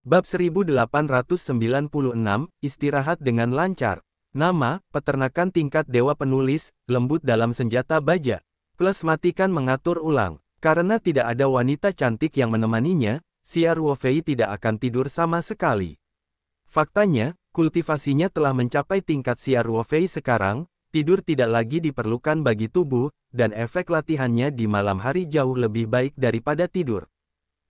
Bab 1896, Istirahat dengan lancar. Nama, peternakan tingkat dewa penulis, lembut dalam senjata baja. Plus matikan mengatur ulang. Karena tidak ada wanita cantik yang menemaninya, Xia Ruofei tidak akan tidur sama sekali. Faktanya, kultivasinya telah mencapai tingkat Xia Ruofei sekarang, tidur tidak lagi diperlukan bagi tubuh, dan efek latihannya di malam hari jauh lebih baik daripada tidur.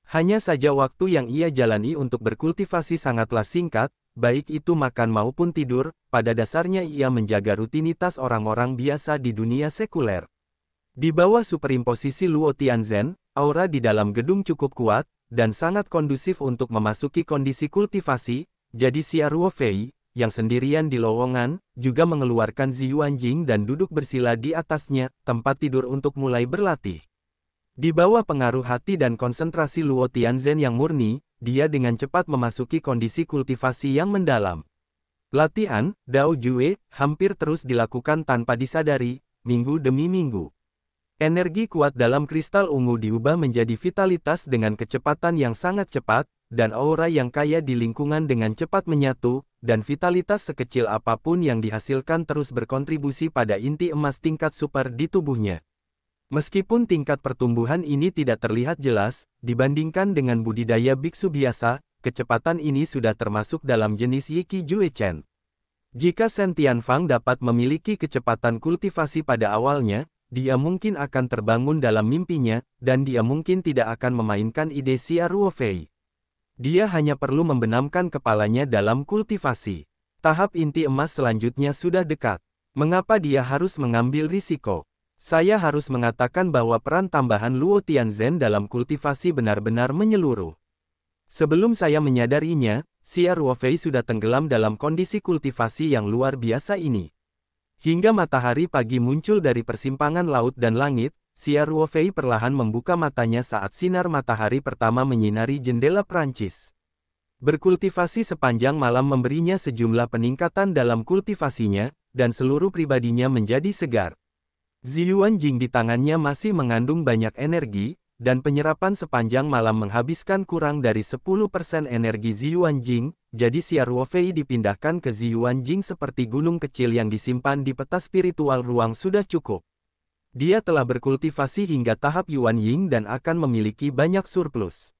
Hanya saja waktu yang ia jalani untuk berkultivasi sangatlah singkat, baik itu makan maupun tidur, pada dasarnya ia menjaga rutinitas orang-orang biasa di dunia sekuler. Di bawah superimposisi Luo Tianzhen, aura di dalam gedung cukup kuat, dan sangat kondusif untuk memasuki kondisi kultivasi, jadi Xia Ruofei, yang sendirian di lowongan, juga mengeluarkan Ziyuanjing dan duduk bersila di atasnya, tempat tidur untuk mulai berlatih. Di bawah pengaruh hati dan konsentrasi Luo Tianzhen yang murni, dia dengan cepat memasuki kondisi kultivasi yang mendalam. Latihan, Dao Jue, hampir terus dilakukan tanpa disadari, minggu demi minggu. Energi kuat dalam kristal ungu diubah menjadi vitalitas dengan kecepatan yang sangat cepat, dan aura yang kaya di lingkungan dengan cepat menyatu, dan vitalitas sekecil apapun yang dihasilkan terus berkontribusi pada inti emas tingkat super di tubuhnya. Meskipun tingkat pertumbuhan ini tidak terlihat jelas, dibandingkan dengan budidaya biksu biasa, kecepatan ini sudah termasuk dalam jenis Yiki Jue Chen. Jika Shen Tianfang dapat memiliki kecepatan kultivasi pada awalnya, dia mungkin akan terbangun dalam mimpinya, dan dia mungkin tidak akan memainkan ide Xia Ruofei. Dia hanya perlu membenamkan kepalanya dalam kultivasi. Tahap inti emas selanjutnya sudah dekat. Mengapa dia harus mengambil risiko? Saya harus mengatakan bahwa peran tambahan Luo Tianzhen dalam kultivasi benar-benar menyeluruh. Sebelum saya menyadarinya, Xia Ruofei sudah tenggelam dalam kondisi kultivasi yang luar biasa ini. Hingga matahari pagi muncul dari persimpangan laut dan langit, Xia Ruofei perlahan membuka matanya saat sinar matahari pertama menyinari jendela Prancis. Berkultivasi sepanjang malam memberinya sejumlah peningkatan dalam kultivasinya, dan seluruh pribadinya menjadi segar. Ziyuanjing di tangannya masih mengandung banyak energi, dan penyerapan sepanjang malam menghabiskan kurang dari 10% energi Ziyuanjing, jadi Xia Ruofei dipindahkan ke Ziyuanjing seperti gunung kecil yang disimpan di peta spiritual ruang sudah cukup. Dia telah berkultivasi hingga tahap Yuanying dan akan memiliki banyak surplus.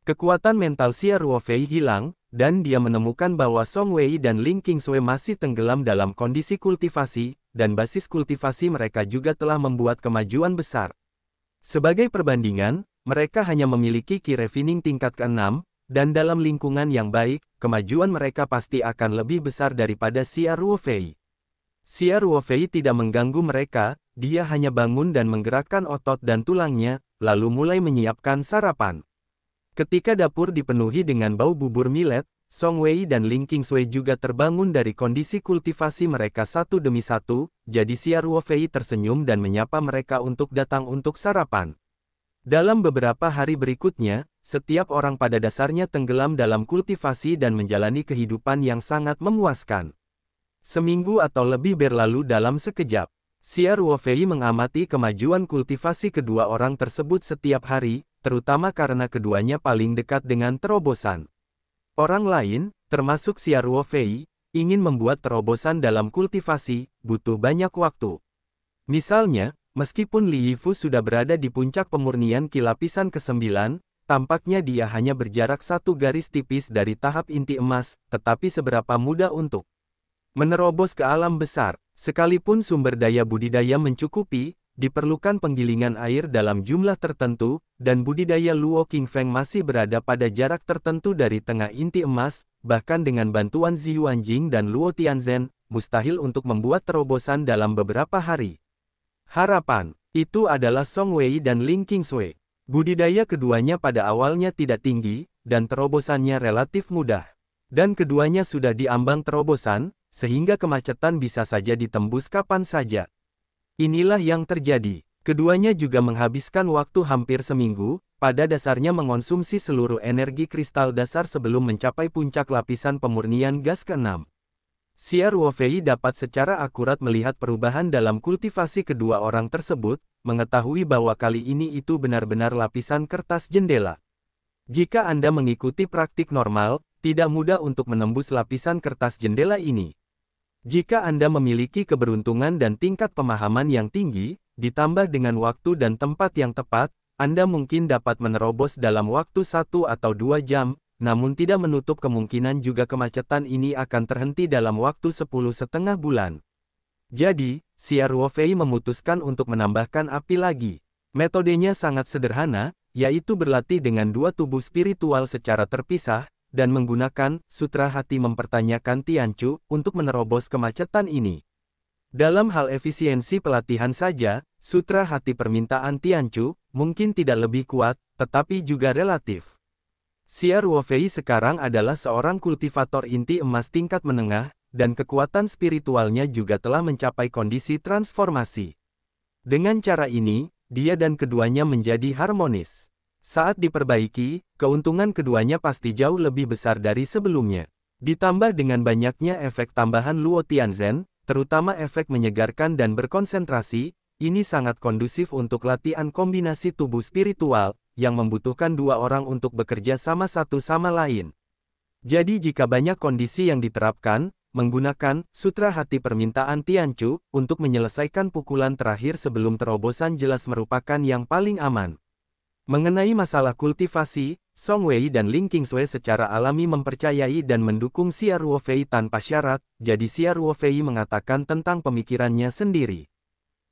Kekuatan mental Xia Ruofei hilang, dan dia menemukan bahwa Song Wei dan Ling Qingsui masih tenggelam dalam kondisi kultivasi, dan basis kultivasi mereka juga telah membuat kemajuan besar. Sebagai perbandingan, mereka hanya memiliki Qi Refining tingkat ke-6, dan dalam lingkungan yang baik, kemajuan mereka pasti akan lebih besar daripada Xia Ruofei. Xia Ruofei tidak mengganggu mereka, dia hanya bangun dan menggerakkan otot dan tulangnya, lalu mulai menyiapkan sarapan. Ketika dapur dipenuhi dengan bau bubur millet, Song Wei dan Ling Qingsui juga terbangun dari kondisi kultivasi mereka satu demi satu, jadi Xia Ruofei tersenyum dan menyapa mereka untuk datang untuk sarapan. Dalam beberapa hari berikutnya, setiap orang pada dasarnya tenggelam dalam kultivasi dan menjalani kehidupan yang sangat memuaskan. Seminggu atau lebih berlalu dalam sekejap. Xia Ruofei mengamati kemajuan kultivasi kedua orang tersebut setiap hari, terutama karena keduanya paling dekat dengan terobosan. Orang lain, termasuk Xia Ruofei, ingin membuat terobosan dalam kultivasi, butuh banyak waktu. Misalnya, meskipun Li Yifu sudah berada di puncak pemurnian Qi lapisan ke-9, tampaknya dia hanya berjarak satu garis tipis dari tahap inti emas, tetapi seberapa mudah untuk menerobos ke alam besar. Sekalipun sumber daya budidaya mencukupi, diperlukan penggilingan air dalam jumlah tertentu, dan budidaya Luo Qingfeng masih berada pada jarak tertentu dari tengah inti emas, bahkan dengan bantuan Ziyuanjing dan Luo Tianzhen, mustahil untuk membuat terobosan dalam beberapa hari. Harapan, itu adalah Song Wei dan Ling Qingsui. Budidaya keduanya pada awalnya tidak tinggi, dan terobosannya relatif mudah. Dan keduanya sudah diambang terobosan, sehingga kemacetan bisa saja ditembus kapan saja. Inilah yang terjadi. Keduanya juga menghabiskan waktu hampir seminggu, pada dasarnya mengonsumsi seluruh energi kristal dasar sebelum mencapai puncak lapisan pemurnian gas ke-6. Xia Ruofei dapat secara akurat melihat perubahan dalam kultivasi kedua orang tersebut, mengetahui bahwa kali ini itu benar-benar lapisan kertas jendela. Jika Anda mengikuti praktik normal, tidak mudah untuk menembus lapisan kertas jendela ini. Jika Anda memiliki keberuntungan dan tingkat pemahaman yang tinggi, ditambah dengan waktu dan tempat yang tepat, Anda mungkin dapat menerobos dalam waktu 1 atau 2 jam, namun tidak menutup kemungkinan juga kemacetan ini akan terhenti dalam waktu 10,5 bulan. Jadi, Xia Ruofei memutuskan untuk menambahkan api lagi. Metodenya sangat sederhana, yaitu berlatih dengan 2 tubuh spiritual secara terpisah, dan menggunakan Sutra Hati mempertanyakan Tianchu untuk menerobos kemacetan ini. Dalam hal efisiensi pelatihan saja, Sutra Hati permintaan Tianchu mungkin tidak lebih kuat, tetapi juga relatif. Xia Ruofei sekarang adalah seorang kultivator inti emas tingkat menengah, dan kekuatan spiritualnya juga telah mencapai kondisi transformasi. Dengan cara ini, dia dan keduanya menjadi harmonis. Saat diperbaiki, keuntungan keduanya pasti jauh lebih besar dari sebelumnya. Ditambah dengan banyaknya efek tambahan Luo Tianzhen, terutama efek menyegarkan dan berkonsentrasi, ini sangat kondusif untuk latihan kombinasi tubuh spiritual, yang membutuhkan 2 orang untuk bekerja sama satu sama lain. Jadi jika banyak kondisi yang diterapkan, menggunakan Sutra Hati permintaan Tianchu untuk menyelesaikan pukulan terakhir sebelum terobosan jelas merupakan yang paling aman. Mengenai masalah kultivasi, Song Wei dan Ling Qingsui secara alami mempercayai dan mendukung Xia Ruofei tanpa syarat, jadi Xia Ruofei mengatakan tentang pemikirannya sendiri.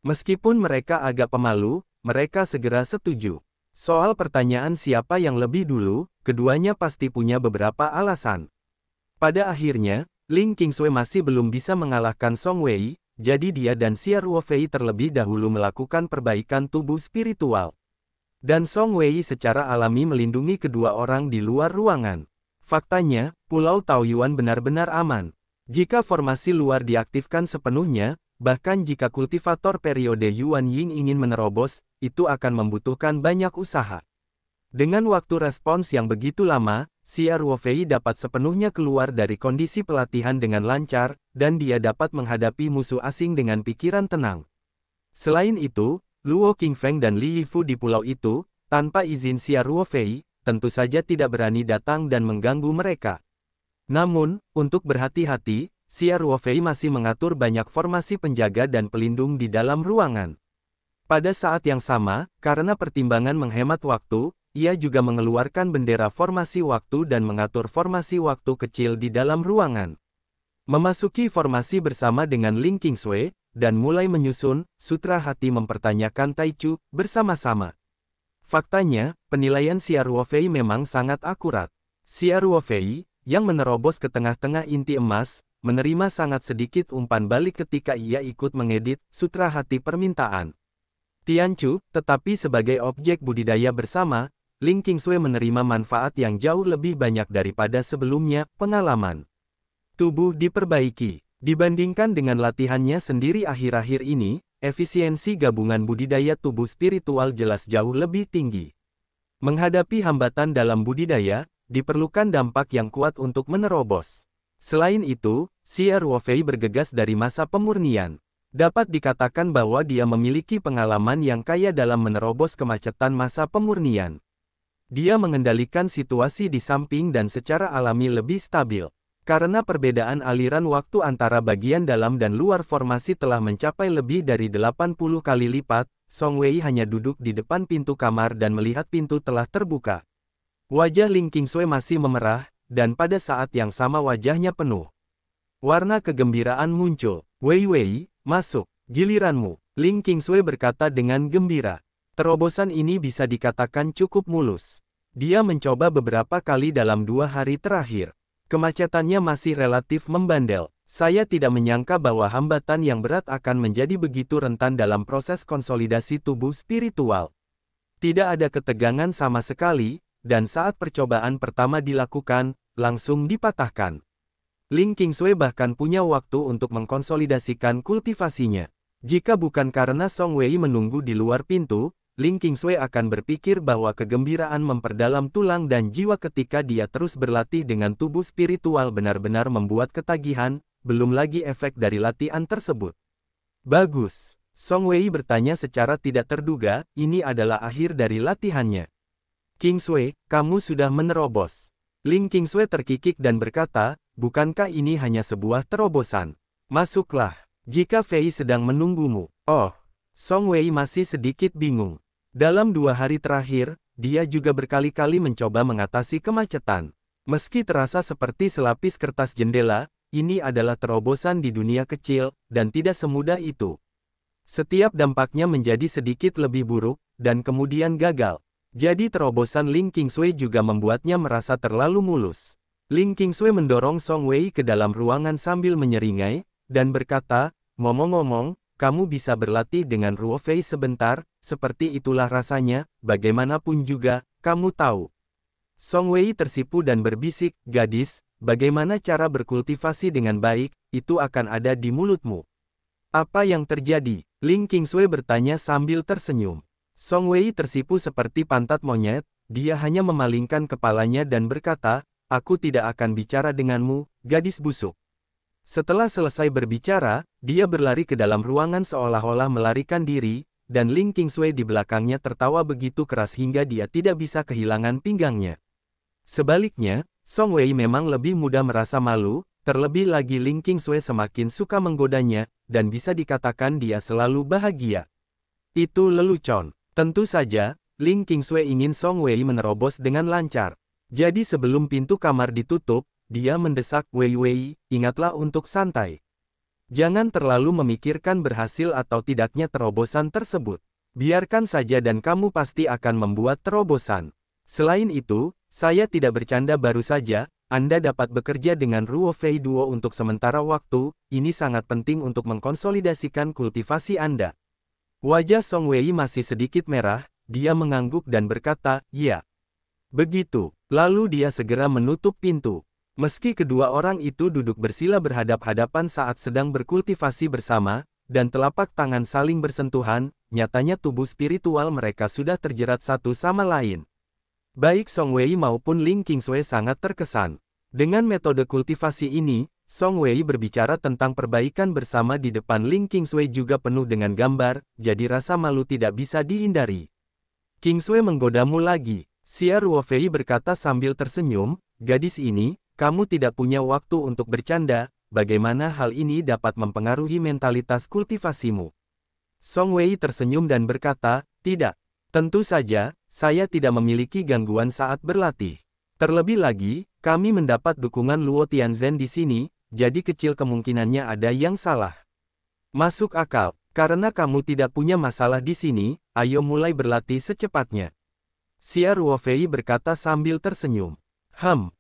Meskipun mereka agak pemalu, mereka segera setuju. Soal pertanyaan siapa yang lebih dulu, keduanya pasti punya beberapa alasan. Pada akhirnya, Ling Qingsui masih belum bisa mengalahkan Song Wei, jadi dia dan Xia Ruofei terlebih dahulu melakukan perbaikan tubuh spiritual. Dan Song Wei secara alami melindungi kedua orang di luar ruangan. Faktanya, Pulau Taoyuan benar-benar aman. Jika formasi luar diaktifkan sepenuhnya, bahkan jika kultivator periode Yuan Ying ingin menerobos, itu akan membutuhkan banyak usaha. Dengan waktu respons yang begitu lama, Xia Ruofei dapat sepenuhnya keluar dari kondisi pelatihan dengan lancar, dan dia dapat menghadapi musuh asing dengan pikiran tenang. Selain itu, Luo Qingfeng dan Li Yifu di pulau itu, tanpa izin Xia Ruofei, tentu saja tidak berani datang dan mengganggu mereka. Namun, untuk berhati-hati, Xia Ruofei masih mengatur banyak formasi penjaga dan pelindung di dalam ruangan. Pada saat yang sama, karena pertimbangan menghemat waktu, ia juga mengeluarkan bendera formasi waktu dan mengatur formasi waktu kecil di dalam ruangan. Memasuki formasi bersama dengan Ling Qingsui, dan mulai menyusun Sutra Hati mempertanyakan Taichu bersama-sama. Faktanya, penilaian Xia Ruofei memang sangat akurat. Xia Ruofei, yang menerobos ke tengah-tengah inti emas, menerima sangat sedikit umpan balik ketika ia ikut mengedit Sutra Hati permintaan Tianchu, tetapi sebagai objek budidaya bersama, Ling Qingsui menerima manfaat yang jauh lebih banyak daripada sebelumnya, pengalaman tubuh diperbaiki. Dibandingkan dengan latihannya sendiri akhir-akhir ini, efisiensi gabungan budidaya tubuh spiritual jelas jauh lebih tinggi. Menghadapi hambatan dalam budidaya, diperlukan dampak yang kuat untuk menerobos. Selain itu, Xia Ruofei bergegas dari masa pemurnian. Dapat dikatakan bahwa dia memiliki pengalaman yang kaya dalam menerobos kemacetan masa pemurnian. Dia mengendalikan situasi di samping dan secara alami lebih stabil. Karena perbedaan aliran waktu antara bagian dalam dan luar formasi telah mencapai lebih dari 80 kali lipat, Song Wei hanya duduk di depan pintu kamar dan melihat pintu telah terbuka. Wajah Ling Qingsui masih memerah, dan pada saat yang sama wajahnya penuh warna kegembiraan muncul. Wei Wei, masuk, giliranmu, Ling Qingsui berkata dengan gembira. Terobosan ini bisa dikatakan cukup mulus. Dia mencoba beberapa kali dalam 2 hari terakhir. Kemacetannya masih relatif membandel. Saya tidak menyangka bahwa hambatan yang berat akan menjadi begitu rentan dalam proses konsolidasi tubuh spiritual. Tidak ada ketegangan sama sekali, dan saat percobaan pertama dilakukan, langsung dipatahkan. Ling Qingsui bahkan punya waktu untuk mengkonsolidasikan kultivasinya. Jika bukan karena Song Wei menunggu di luar pintu, Ling Qingsui akan berpikir bahwa kegembiraan memperdalam tulang dan jiwa ketika dia terus berlatih dengan tubuh spiritual benar-benar membuat ketagihan, belum lagi efek dari latihan tersebut. Bagus. Song Wei bertanya secara tidak terduga, ini adalah akhir dari latihannya. Kingsway, kamu sudah menerobos. Ling Kingsway terkikik dan berkata, bukankah ini hanya sebuah terobosan? Masuklah, jika Fei sedang menunggumu. Oh, Song Wei masih sedikit bingung. Dalam 2 hari terakhir, dia juga berkali-kali mencoba mengatasi kemacetan. Meski terasa seperti selapis kertas jendela, ini adalah terobosan di dunia kecil, dan tidak semudah itu. Setiap dampaknya menjadi sedikit lebih buruk, dan kemudian gagal. Jadi terobosan Ling Kingsway juga membuatnya merasa terlalu mulus. Ling Kingsway mendorong Song Wei ke dalam ruangan sambil menyeringai, dan berkata, ngomong-ngomong, kamu bisa berlatih dengan Ruo Fei sebentar, seperti itulah rasanya, bagaimanapun juga, kamu tahu. Song Wei tersipu dan berbisik, gadis, bagaimana cara berkultivasi dengan baik, itu akan ada di mulutmu. Apa yang terjadi? Ling Kingsway bertanya sambil tersenyum. Song Wei tersipu seperti pantat monyet, dia hanya memalingkan kepalanya dan berkata, aku tidak akan bicara denganmu, gadis busuk. Setelah selesai berbicara, dia berlari ke dalam ruangan seolah-olah melarikan diri, dan Ling Kingsway di belakangnya tertawa begitu keras hingga dia tidak bisa kehilangan pinggangnya. Sebaliknya, Song Wei memang lebih mudah merasa malu, terlebih lagi Ling Kingsway semakin suka menggodanya, dan bisa dikatakan dia selalu bahagia. Itu lelucon. Tentu saja, Ling Kingsway ingin Song Wei menerobos dengan lancar. Jadi sebelum pintu kamar ditutup, dia mendesak Wei Wei, ingatlah untuk santai. Jangan terlalu memikirkan berhasil atau tidaknya terobosan tersebut. Biarkan saja dan kamu pasti akan membuat terobosan. Selain itu, saya tidak bercanda baru saja, Anda dapat bekerja dengan Ruo Fei Duo untuk sementara waktu, ini sangat penting untuk mengkonsolidasikan kultivasi Anda. Wajah Song Wei masih sedikit merah, dia mengangguk dan berkata, ya. Begitu, lalu dia segera menutup pintu. Meski kedua orang itu duduk bersila berhadap-hadapan saat sedang berkultivasi bersama, dan telapak tangan saling bersentuhan, nyatanya tubuh spiritual mereka sudah terjerat satu sama lain. Baik Song Wei maupun Ling Kingsway sangat terkesan. Dengan metode kultivasi ini, Song Wei berbicara tentang perbaikan bersama di depan Ling Kingsway juga penuh dengan gambar, jadi rasa malu tidak bisa dihindari. Kingsway menggodamu lagi, Xia Ruofei berkata sambil tersenyum, gadis ini, kamu tidak punya waktu untuk bercanda, bagaimana hal ini dapat mempengaruhi mentalitas kultivasimu? Song Wei tersenyum dan berkata, tidak. Tentu saja, saya tidak memiliki gangguan saat berlatih. Terlebih lagi, kami mendapat dukungan Luo Tianzhen di sini, jadi kecil kemungkinannya ada yang salah. Masuk akal, karena kamu tidak punya masalah di sini, ayo mulai berlatih secepatnya. Xia Ruofei berkata sambil tersenyum.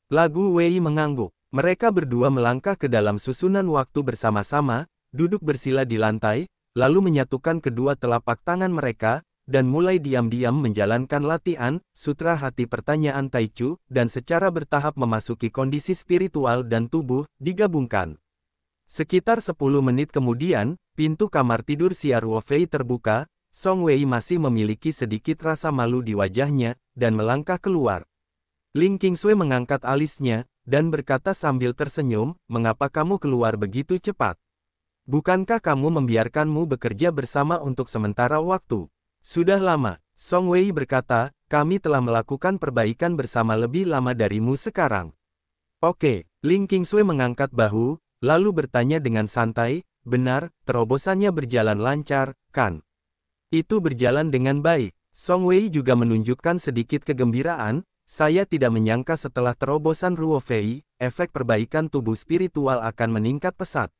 Lagu Wei mengangguk. Mereka berdua melangkah ke dalam susunan waktu bersama-sama, duduk bersila di lantai, lalu menyatukan kedua telapak tangan mereka, dan mulai diam-diam menjalankan latihan, sutra hati pertanyaan Taichu, dan secara bertahap memasuki kondisi spiritual dan tubuh, digabungkan. Sekitar 10 menit kemudian, pintu kamar tidur Xia Ruofei terbuka, Song Wei masih memiliki sedikit rasa malu di wajahnya, dan melangkah keluar. Ling Kingsway mengangkat alisnya, dan berkata sambil tersenyum, mengapa kamu keluar begitu cepat? Bukankah kamu membiarkanmu bekerja bersama untuk sementara waktu? Sudah lama, Song Wei berkata, kami telah melakukan perbaikan bersama lebih lama darimu sekarang. Oke, Ling Kingsway mengangkat bahu, lalu bertanya dengan santai, benar, terobosannya berjalan lancar, kan? Itu berjalan dengan baik. Song Wei juga menunjukkan sedikit kegembiraan, saya tidak menyangka setelah terobosan Ruo Fei, efek perbaikan tubuh spiritual akan meningkat pesat.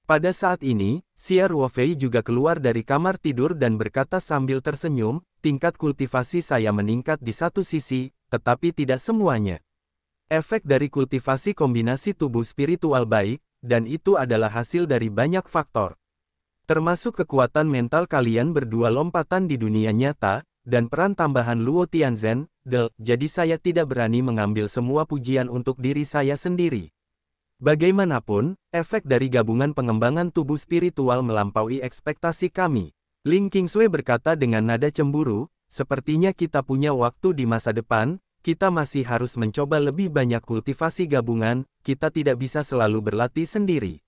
Pada saat ini, Xia Ruofei juga keluar dari kamar tidur dan berkata sambil tersenyum, tingkat kultivasi saya meningkat di satu sisi, tetapi tidak semuanya. Efek dari kultivasi kombinasi tubuh spiritual baik, dan itu adalah hasil dari banyak faktor. Termasuk kekuatan mental kalian berdua lompatan di dunia nyata, dan peran tambahan Luo Tianzhen, jadi saya tidak berani mengambil semua pujian untuk diri saya sendiri. Bagaimanapun, efek dari gabungan pengembangan tubuh spiritual melampaui ekspektasi kami. Ling Kingsway berkata dengan nada cemburu, sepertinya kita punya waktu di masa depan, kita masih harus mencoba lebih banyak kultivasi gabungan, kita tidak bisa selalu berlatih sendiri.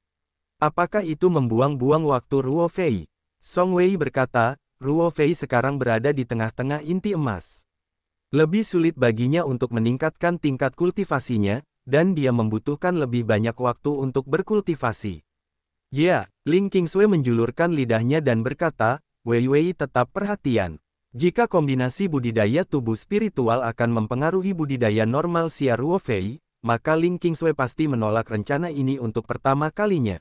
Apakah itu membuang-buang waktu Ruo Fei? Song Wei berkata, Ruo Fei sekarang berada di tengah-tengah inti emas. Lebih sulit baginya untuk meningkatkan tingkat kultivasinya, dan dia membutuhkan lebih banyak waktu untuk berkultivasi. Ya, Ling Qingsui menjulurkan lidahnya dan berkata, Wei Wei tetap perhatian. Jika kombinasi budidaya tubuh spiritual akan mempengaruhi budidaya normal Xia Ruofei, maka Ling Qingsui pasti menolak rencana ini untuk pertama kalinya.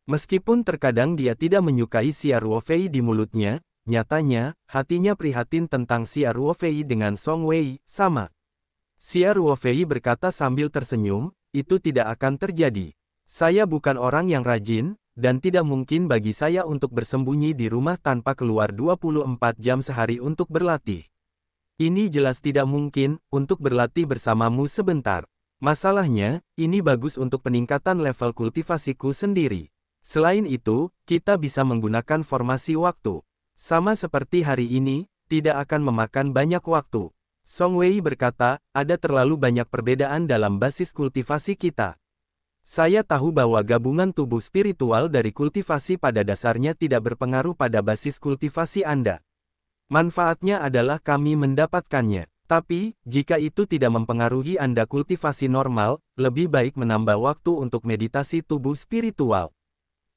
Meskipun terkadang dia tidak menyukai Xia Ruofei di mulutnya, nyatanya, hatinya prihatin tentang Xia Ruofei dengan Song Wei, sama. Xia Ruofei berkata sambil tersenyum, itu tidak akan terjadi. Saya bukan orang yang rajin, dan tidak mungkin bagi saya untuk bersembunyi di rumah tanpa keluar 24 jam sehari untuk berlatih. Ini jelas tidak mungkin, untuk berlatih bersamamu sebentar. Masalahnya, ini bagus untuk peningkatan level kultivasiku sendiri. Selain itu, kita bisa menggunakan formasi waktu. Sama seperti hari ini, tidak akan memakan banyak waktu. Song Wei berkata, ada terlalu banyak perbedaan dalam basis kultivasi kita. Saya tahu bahwa gabungan tubuh spiritual dari kultivasi pada dasarnya tidak berpengaruh pada basis kultivasi Anda. Manfaatnya adalah kami mendapatkannya. Tapi, jika itu tidak mempengaruhi Anda kultivasi normal, lebih baik menambah waktu untuk meditasi tubuh spiritual.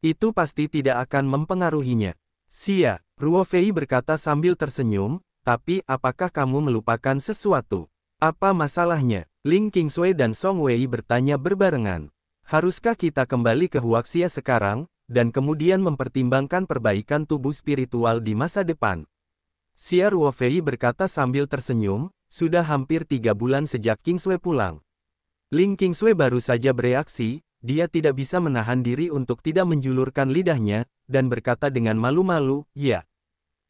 Itu pasti tidak akan mempengaruhinya. Xia Ruofei berkata sambil tersenyum, tapi apakah kamu melupakan sesuatu? Apa masalahnya? Ling Qingsui dan Song Wei bertanya berbarengan. Haruskah kita kembali ke Huaxia sekarang, dan kemudian mempertimbangkan perbaikan tubuh spiritual di masa depan? Xia Ruofei berkata sambil tersenyum, sudah hampir 3 bulan sejak Qingsui pulang. Ling Qingsui baru saja bereaksi, dia tidak bisa menahan diri untuk tidak menjulurkan lidahnya, dan berkata dengan malu-malu, ya.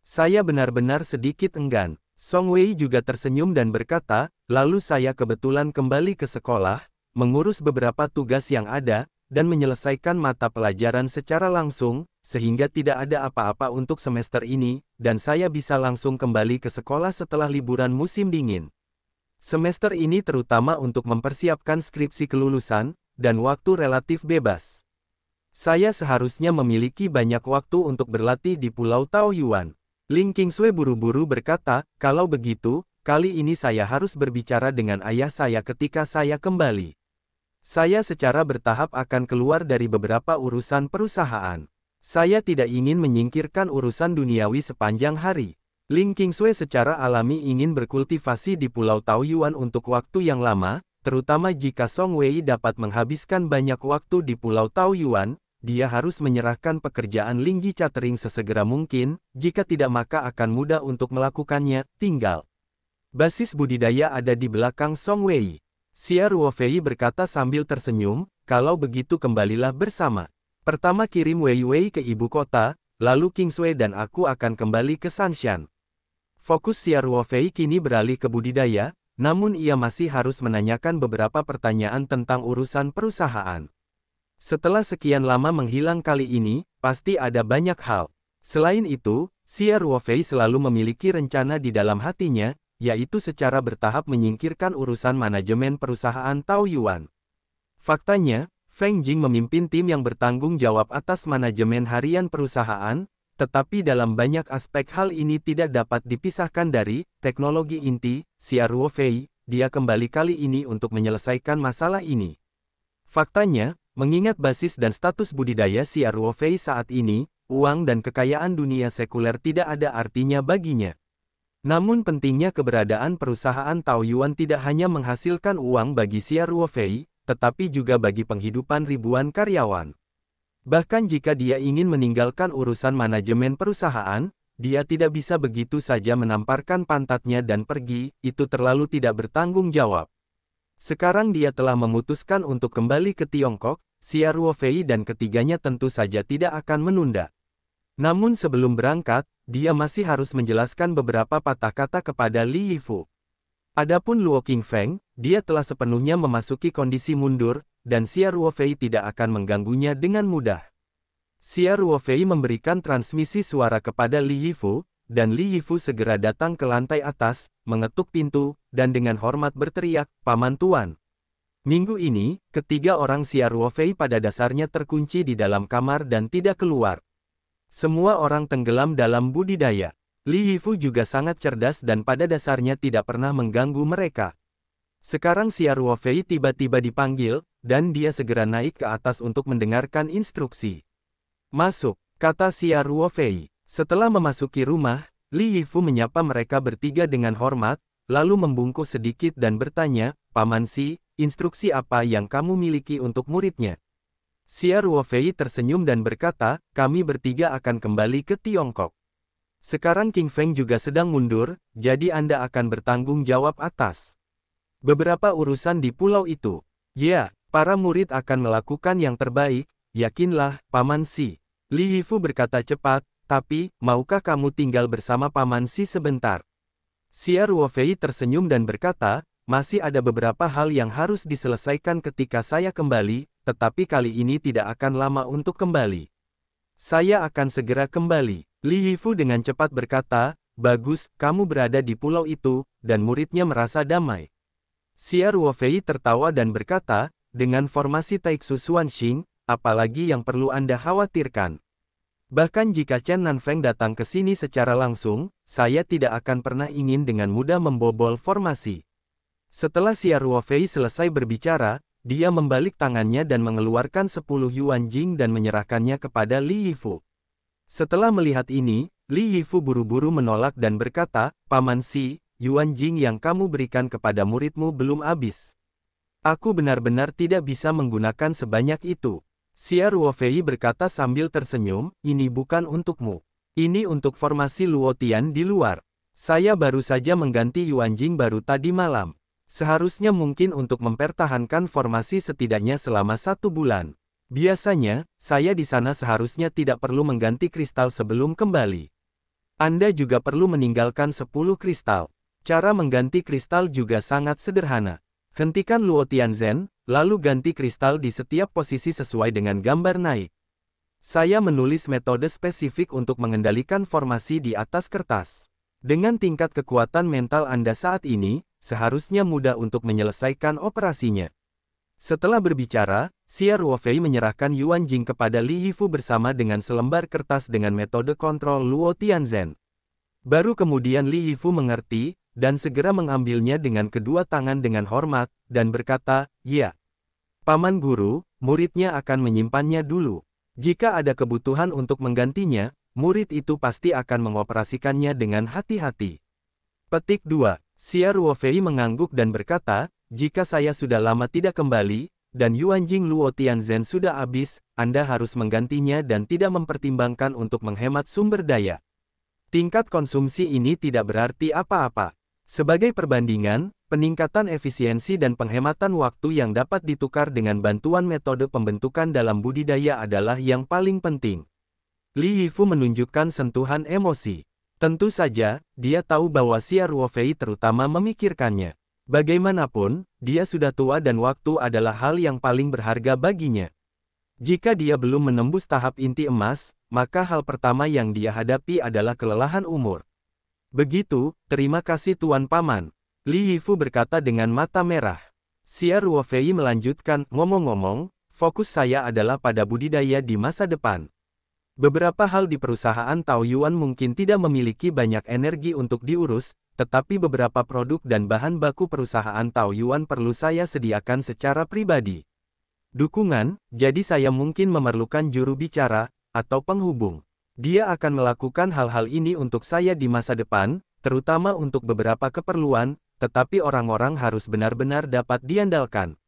Saya benar-benar sedikit enggan. Song Wei juga tersenyum dan berkata, lalu saya kebetulan kembali ke sekolah, mengurus beberapa tugas yang ada, dan menyelesaikan mata pelajaran secara langsung, sehingga tidak ada apa-apa untuk semester ini, dan saya bisa langsung kembali ke sekolah setelah liburan musim dingin. Semester ini terutama untuk mempersiapkan skripsi kelulusan, dan waktu relatif bebas. Saya seharusnya memiliki banyak waktu untuk berlatih di Pulau Taoyuan. Ling Qingsui buru-buru berkata, kalau begitu, kali ini saya harus berbicara dengan ayah saya ketika saya kembali. Saya secara bertahap akan keluar dari beberapa urusan perusahaan. Saya tidak ingin menyingkirkan urusan duniawi sepanjang hari. Ling Qingsui secara alami ingin berkultivasi di Pulau Taoyuan untuk waktu yang lama, terutama jika Song Wei dapat menghabiskan banyak waktu di Pulau Taoyuan, dia harus menyerahkan pekerjaan Lingji Catering sesegera mungkin, jika tidak maka akan mudah untuk melakukannya, tinggal. Basis budidaya ada di belakang Song Wei. Xia Ruofei berkata sambil tersenyum, kalau begitu kembalilah bersama. Pertama kirim Wei Wei ke ibu kota, lalu Qingsui dan aku akan kembali ke Sanshan. Fokus Xia Ruofei kini beralih ke budidaya, namun ia masih harus menanyakan beberapa pertanyaan tentang urusan perusahaan. Setelah sekian lama menghilang kali ini, pasti ada banyak hal. Selain itu, Xia Ruofei selalu memiliki rencana di dalam hatinya, yaitu secara bertahap menyingkirkan urusan manajemen perusahaan Taoyuan. Faktanya, Feng Jing memimpin tim yang bertanggung jawab atas manajemen harian perusahaan, tetapi dalam banyak aspek hal ini tidak dapat dipisahkan dari teknologi inti, Xia Ruofei. Dia kembali kali ini untuk menyelesaikan masalah ini. Faktanya, mengingat basis dan status budidaya Xia Ruofei saat ini, uang dan kekayaan dunia sekuler tidak ada artinya baginya. Namun pentingnya keberadaan perusahaan Taoyuan tidak hanya menghasilkan uang bagi Xia Ruofei, tetapi juga bagi penghidupan ribuan karyawan. Bahkan jika dia ingin meninggalkan urusan manajemen perusahaan, dia tidak bisa begitu saja menamparkan pantatnya dan pergi, itu terlalu tidak bertanggung jawab. Sekarang dia telah memutuskan untuk kembali ke Tiongkok, Xia Ruofei dan ketiganya tentu saja tidak akan menunda. Namun sebelum berangkat, dia masih harus menjelaskan beberapa patah kata kepada Li Yifu. Adapun Luo Qingfeng, dia telah sepenuhnya memasuki kondisi mundur, dan Xia Ruofei tidak akan mengganggunya dengan mudah. Xia Ruofei memberikan transmisi suara kepada Li Yifu, dan Li Yifu segera datang ke lantai atas, mengetuk pintu, dan dengan hormat berteriak, "Paman Tuan." Minggu ini, ketiga orang Xia Ruofei pada dasarnya terkunci di dalam kamar dan tidak keluar. Semua orang tenggelam dalam budidaya. Li Yifu juga sangat cerdas dan pada dasarnya tidak pernah mengganggu mereka. Sekarang Xia Ruofei tiba-tiba dipanggil, dan dia segera naik ke atas untuk mendengarkan instruksi. Masuk, kata Xia Ruofei. Setelah memasuki rumah, Li Yifu menyapa mereka bertiga dengan hormat, lalu membungkuk sedikit dan bertanya, Paman Xi, instruksi apa yang kamu miliki untuk muridnya? Xia Ruofei tersenyum dan berkata, kami bertiga akan kembali ke Tiongkok. Sekarang King Feng juga sedang mundur, jadi Anda akan bertanggung jawab atas beberapa urusan di pulau itu. Ya, para murid akan melakukan yang terbaik, yakinlah, Paman Xi. Li Yifu berkata cepat, tapi, maukah kamu tinggal bersama Paman Xi sebentar? Xia Ruofei tersenyum dan berkata, masih ada beberapa hal yang harus diselesaikan ketika saya kembali, tetapi kali ini tidak akan lama untuk kembali. Saya akan segera kembali. Li Yifu dengan cepat berkata, bagus, kamu berada di pulau itu, dan muridnya merasa damai. Xia Ruofei tertawa dan berkata, dengan formasi Taixu Xuanxing, apalagi yang perlu Anda khawatirkan? Bahkan jika Chen Nanfeng datang ke sini secara langsung, saya tidak akan pernah ingin dengan mudah membobol formasi. Setelah Xia Ruofei selesai berbicara, dia membalik tangannya dan mengeluarkan 10 Yuan Jing dan menyerahkannya kepada Li Yifu. Setelah melihat ini, Li Yifu buru-buru menolak dan berkata, Paman Xi, Yuan Jing yang kamu berikan kepada muridmu belum habis. Aku benar-benar tidak bisa menggunakan sebanyak itu. Xia Ruofei berkata sambil tersenyum, ini bukan untukmu. Ini untuk formasi Luotian di luar. Saya baru saja mengganti Yuan Jing baru tadi malam. Seharusnya mungkin untuk mempertahankan formasi setidaknya selama 1 bulan. Biasanya, saya di sana seharusnya tidak perlu mengganti kristal sebelum kembali. Anda juga perlu meninggalkan 10 kristal. Cara mengganti kristal juga sangat sederhana. Hentikan Luotian Zen, lalu ganti kristal di setiap posisi sesuai dengan gambar naik. Saya menulis metode spesifik untuk mengendalikan formasi di atas kertas. Dengan tingkat kekuatan mental Anda saat ini, seharusnya mudah untuk menyelesaikan operasinya. Setelah berbicara, Xia Ruofei menyerahkan Yuan Jing kepada Li Yifu bersama dengan selembar kertas dengan metode kontrol Luo Tianzhen. Baru kemudian Li Yifu mengerti, dan segera mengambilnya dengan kedua tangan dengan hormat, dan berkata, ya. Paman Guru, muridnya akan menyimpannya dulu. Jika ada kebutuhan untuk menggantinya, murid itu pasti akan mengoperasikannya dengan hati-hati. Petik 2. Xia Ruofei mengangguk dan berkata, jika saya sudah lama tidak kembali, dan Yuan Jing Luo Tianzhen sudah habis, Anda harus menggantinya dan tidak mempertimbangkan untuk menghemat sumber daya. Tingkat konsumsi ini tidak berarti apa-apa. Sebagai perbandingan, peningkatan efisiensi dan penghematan waktu yang dapat ditukar dengan bantuan metode pembentukan dalam budidaya adalah yang paling penting. Li Yifu menunjukkan sentuhan emosi. Tentu saja, dia tahu bahwa Xia Ruofei terutama memikirkannya. Bagaimanapun, dia sudah tua dan waktu adalah hal yang paling berharga baginya. Jika dia belum menembus tahap inti emas, maka hal pertama yang dia hadapi adalah kelelahan umur. Begitu, terima kasih Tuan Paman. Li Yifu berkata dengan mata merah. Xia Ruofei melanjutkan, ngomong-ngomong, fokus saya adalah pada budidaya di masa depan. Beberapa hal di perusahaan Taoyuan mungkin tidak memiliki banyak energi untuk diurus, tetapi beberapa produk dan bahan baku perusahaan Taoyuan perlu saya sediakan secara pribadi. Dukungan, jadi saya mungkin memerlukan juru bicara, atau penghubung. Dia akan melakukan hal-hal ini untuk saya di masa depan, terutama untuk beberapa keperluan, tetapi orang-orang harus benar-benar dapat diandalkan.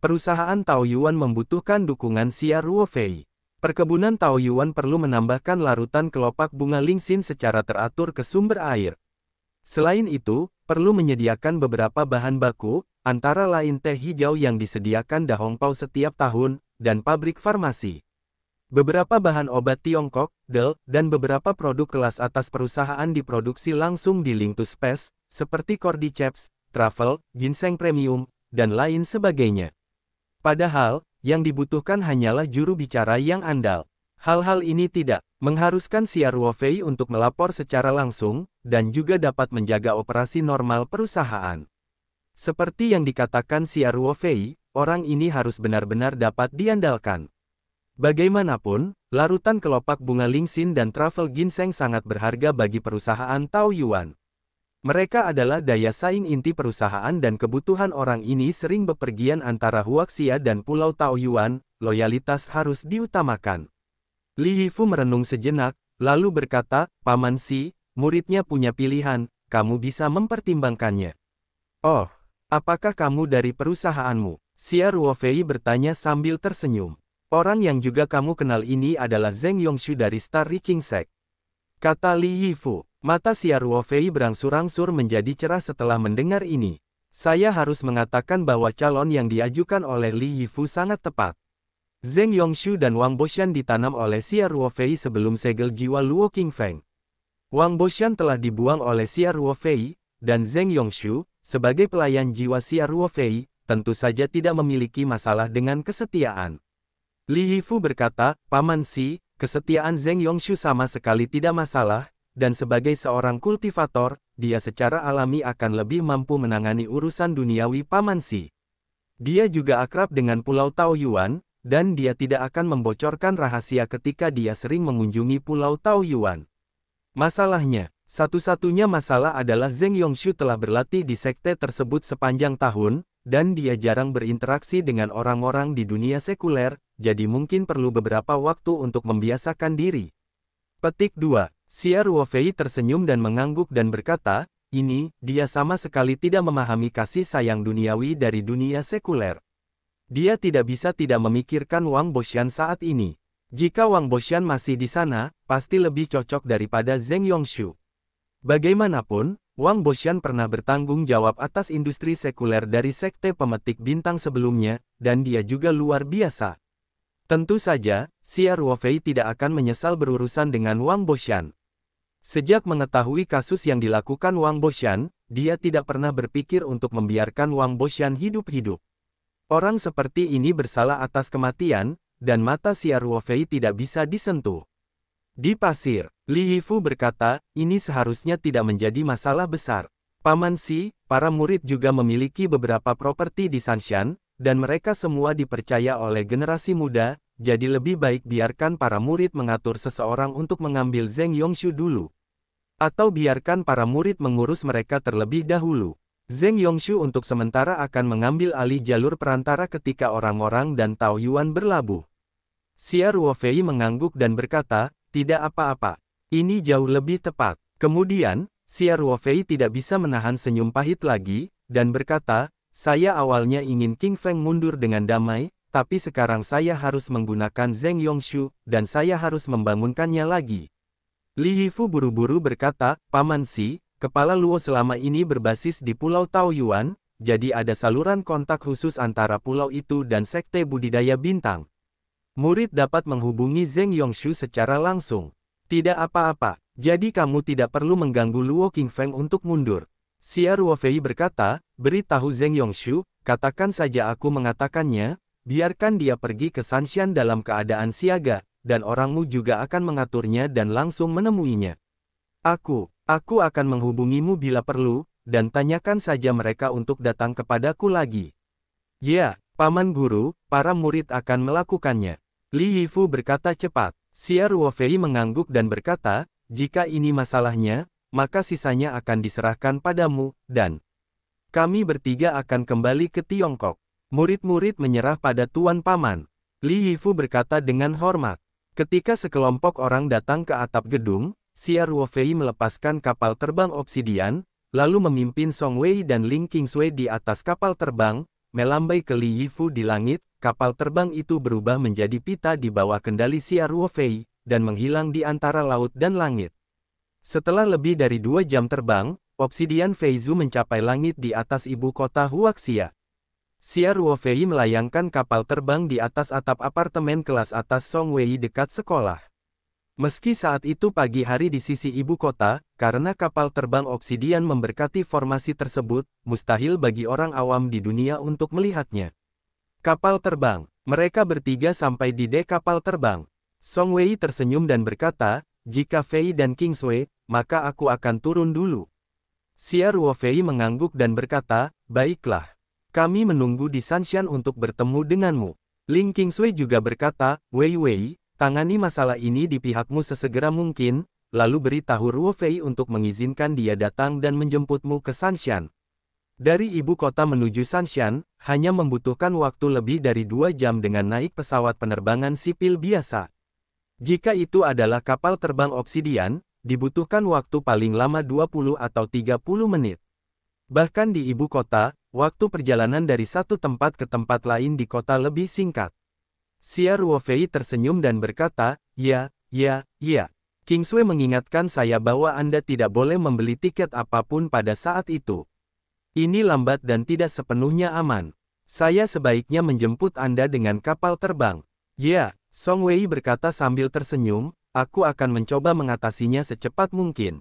Perusahaan Taoyuan membutuhkan dukungan Xia Ruofei. Perkebunan Taoyuan perlu menambahkan larutan kelopak bunga lingxin secara teratur ke sumber air. Selain itu, perlu menyediakan beberapa bahan baku, antara lain teh hijau yang disediakan Da Hongpao setiap tahun, dan pabrik farmasi. Beberapa bahan obat Tiongkok, dan beberapa produk kelas atas perusahaan diproduksi langsung di Link to Space, seperti Cordyceps, Travel, Ginseng Premium, dan lain sebagainya. Padahal, yang dibutuhkan hanyalah juru bicara yang andal. Hal-hal ini tidak mengharuskan Xia Ruofei untuk melapor secara langsung, dan juga dapat menjaga operasi normal perusahaan. Seperti yang dikatakan Xia Ruofei, orang ini harus benar-benar dapat diandalkan. Bagaimanapun, larutan kelopak bunga Lingxin dan travel ginseng sangat berharga bagi perusahaan Taoyuan. Mereka adalah daya saing inti perusahaan dan kebutuhan orang ini sering bepergian antara Huaxia dan Pulau Taoyuan, loyalitas harus diutamakan. Li Yifu merenung sejenak, lalu berkata, Paman Si, muridnya punya pilihan, kamu bisa mempertimbangkannya. Oh, apakah kamu dari perusahaanmu? Xia Ruofei bertanya sambil tersenyum. Orang yang juga kamu kenal ini adalah Zheng Yongshu dari Star Reaching Sect. Kata Li Yifu. Mata Xia Ruofei berangsur-angsur menjadi cerah setelah mendengar ini. Saya harus mengatakan bahwa calon yang diajukan oleh Li Yifu sangat tepat. Zheng Yongshu dan Wang Boshan ditanam oleh Xia Ruofei sebelum segel jiwa Luo Qingfeng. Wang Boshan telah dibuang oleh Xia Ruofei, dan Zheng Yongshu, sebagai pelayan jiwa Xia Ruofei, tentu saja tidak memiliki masalah dengan kesetiaan. Li Yifu berkata, Paman Si, kesetiaan Zheng Yongshu sama sekali tidak masalah, dan sebagai seorang kultivator, dia secara alami akan lebih mampu menangani urusan duniawi Paman Si. Dia juga akrab dengan Pulau Taoyuan, dan dia tidak akan membocorkan rahasia ketika dia sering mengunjungi Pulau Taoyuan. Masalahnya, satu-satunya masalah adalah Zheng Yongshu telah berlatih di sekte tersebut sepanjang tahun, dan dia jarang berinteraksi dengan orang-orang di dunia sekuler, jadi mungkin perlu beberapa waktu untuk membiasakan diri. Petik 2. Xia Ruofei tersenyum dan mengangguk dan berkata, dia sama sekali tidak memahami kasih sayang duniawi dari dunia sekuler. Dia tidak bisa tidak memikirkan Wang Boshan saat ini. Jika Wang Boshan masih di sana, pasti lebih cocok daripada Zheng Yongshu. Bagaimanapun, Wang Boshan pernah bertanggung jawab atas industri sekuler dari sekte pemetik bintang sebelumnya, dan dia juga luar biasa. Tentu saja, Xia Ruofei tidak akan menyesal berurusan dengan Wang Boshan. Sejak mengetahui kasus yang dilakukan Wang Boshan, dia tidak pernah berpikir untuk membiarkan Wang Boshan hidup-hidup. Orang seperti ini bersalah atas kematian, dan mata Xia Ruofei tidak bisa disentuh. Di pasir, Li Yifu berkata, ini seharusnya tidak menjadi masalah besar. Paman Si, para murid juga memiliki beberapa properti di Sanshan, dan mereka semua dipercaya oleh generasi muda, jadi lebih baik biarkan para murid mengatur seseorang untuk mengambil Zheng Yongshu dulu. Atau biarkan para murid mengurus mereka terlebih dahulu. Zheng Yongshu untuk sementara akan mengambil alih jalur perantara ketika orang-orang dan Taoyuan berlabuh. Xia Ruofei mengangguk dan berkata, tidak apa-apa. Ini jauh lebih tepat. Kemudian, Xia Ruofei tidak bisa menahan senyum pahit lagi, dan berkata, saya awalnya ingin King Feng mundur dengan damai, tapi sekarang saya harus menggunakan Zheng Yongshu, dan saya harus membangunkannya lagi. Li Yifu buru-buru berkata, Paman Si, kepala Luo selama ini berbasis di Pulau Taoyuan, jadi ada saluran kontak khusus antara pulau itu dan sekte budidaya bintang. Murid dapat menghubungi Zheng Yongshu secara langsung. Tidak apa-apa, jadi kamu tidak perlu mengganggu Luo Qingfeng untuk mundur. Xia Ruofei berkata, beritahu Zheng Yongshu, katakan saja aku mengatakannya, biarkan dia pergi ke Sanshan dalam keadaan siaga, dan orangmu juga akan mengaturnya dan langsung menemuinya. Aku akan menghubungimu bila perlu, dan tanyakan saja mereka untuk datang kepadaku lagi. Ya, Paman Guru, para murid akan melakukannya. Li Yifu berkata cepat. Xia Ruofei mengangguk dan berkata, jika ini masalahnya, maka sisanya akan diserahkan padamu, dan kami bertiga akan kembali ke Tiongkok. Murid-murid menyerah pada Tuan Paman. Li Yifu berkata dengan hormat. Ketika sekelompok orang datang ke atap gedung, Xia Ruofei melepaskan kapal terbang obsidian, lalu memimpin Song Wei dan Ling Qingsui di atas kapal terbang, melambai ke Li Yifu di langit. Kapal terbang itu berubah menjadi pita di bawah kendali Xia Ruofei, dan menghilang di antara laut dan langit. Setelah lebih dari 2 jam terbang, Obsidian Feizu mencapai langit di atas ibu kota Huaxia. Xia Ruofei melayangkan kapal terbang di atas atap apartemen kelas atas Song Wei dekat sekolah. Meski saat itu pagi hari di sisi ibu kota, karena kapal terbang Obsidian memberkati formasi tersebut, mustahil bagi orang awam di dunia untuk melihatnya. Kapal terbang. Mereka bertiga sampai di dek kapal terbang. Song Wei tersenyum dan berkata, jika Fei dan Qingsui, maka aku akan turun dulu. Xia Ruofei mengangguk dan berkata, baiklah. Kami menunggu di Sanshan untuk bertemu denganmu. Ling Qingsui juga berkata, Wei Wei, tangani masalah ini di pihakmu sesegera mungkin, lalu beritahu Ruo Fei untuk mengizinkan dia datang dan menjemputmu ke Sanshan. Dari ibu kota menuju Sanshan, hanya membutuhkan waktu lebih dari 2 jam dengan naik pesawat penerbangan sipil biasa. Jika itu adalah kapal terbang obsidian, dibutuhkan waktu paling lama 20 atau 30 menit. Bahkan di ibu kota, waktu perjalanan dari satu tempat ke tempat lain di kota lebih singkat. Xia Ruofei tersenyum dan berkata, ya. Qingsui mengingatkan saya bahwa Anda tidak boleh membeli tiket apapun pada saat itu. Ini lambat dan tidak sepenuhnya aman. Saya sebaiknya menjemput Anda dengan kapal terbang. Ya, Song Wei berkata sambil tersenyum, aku akan mencoba mengatasinya secepat mungkin.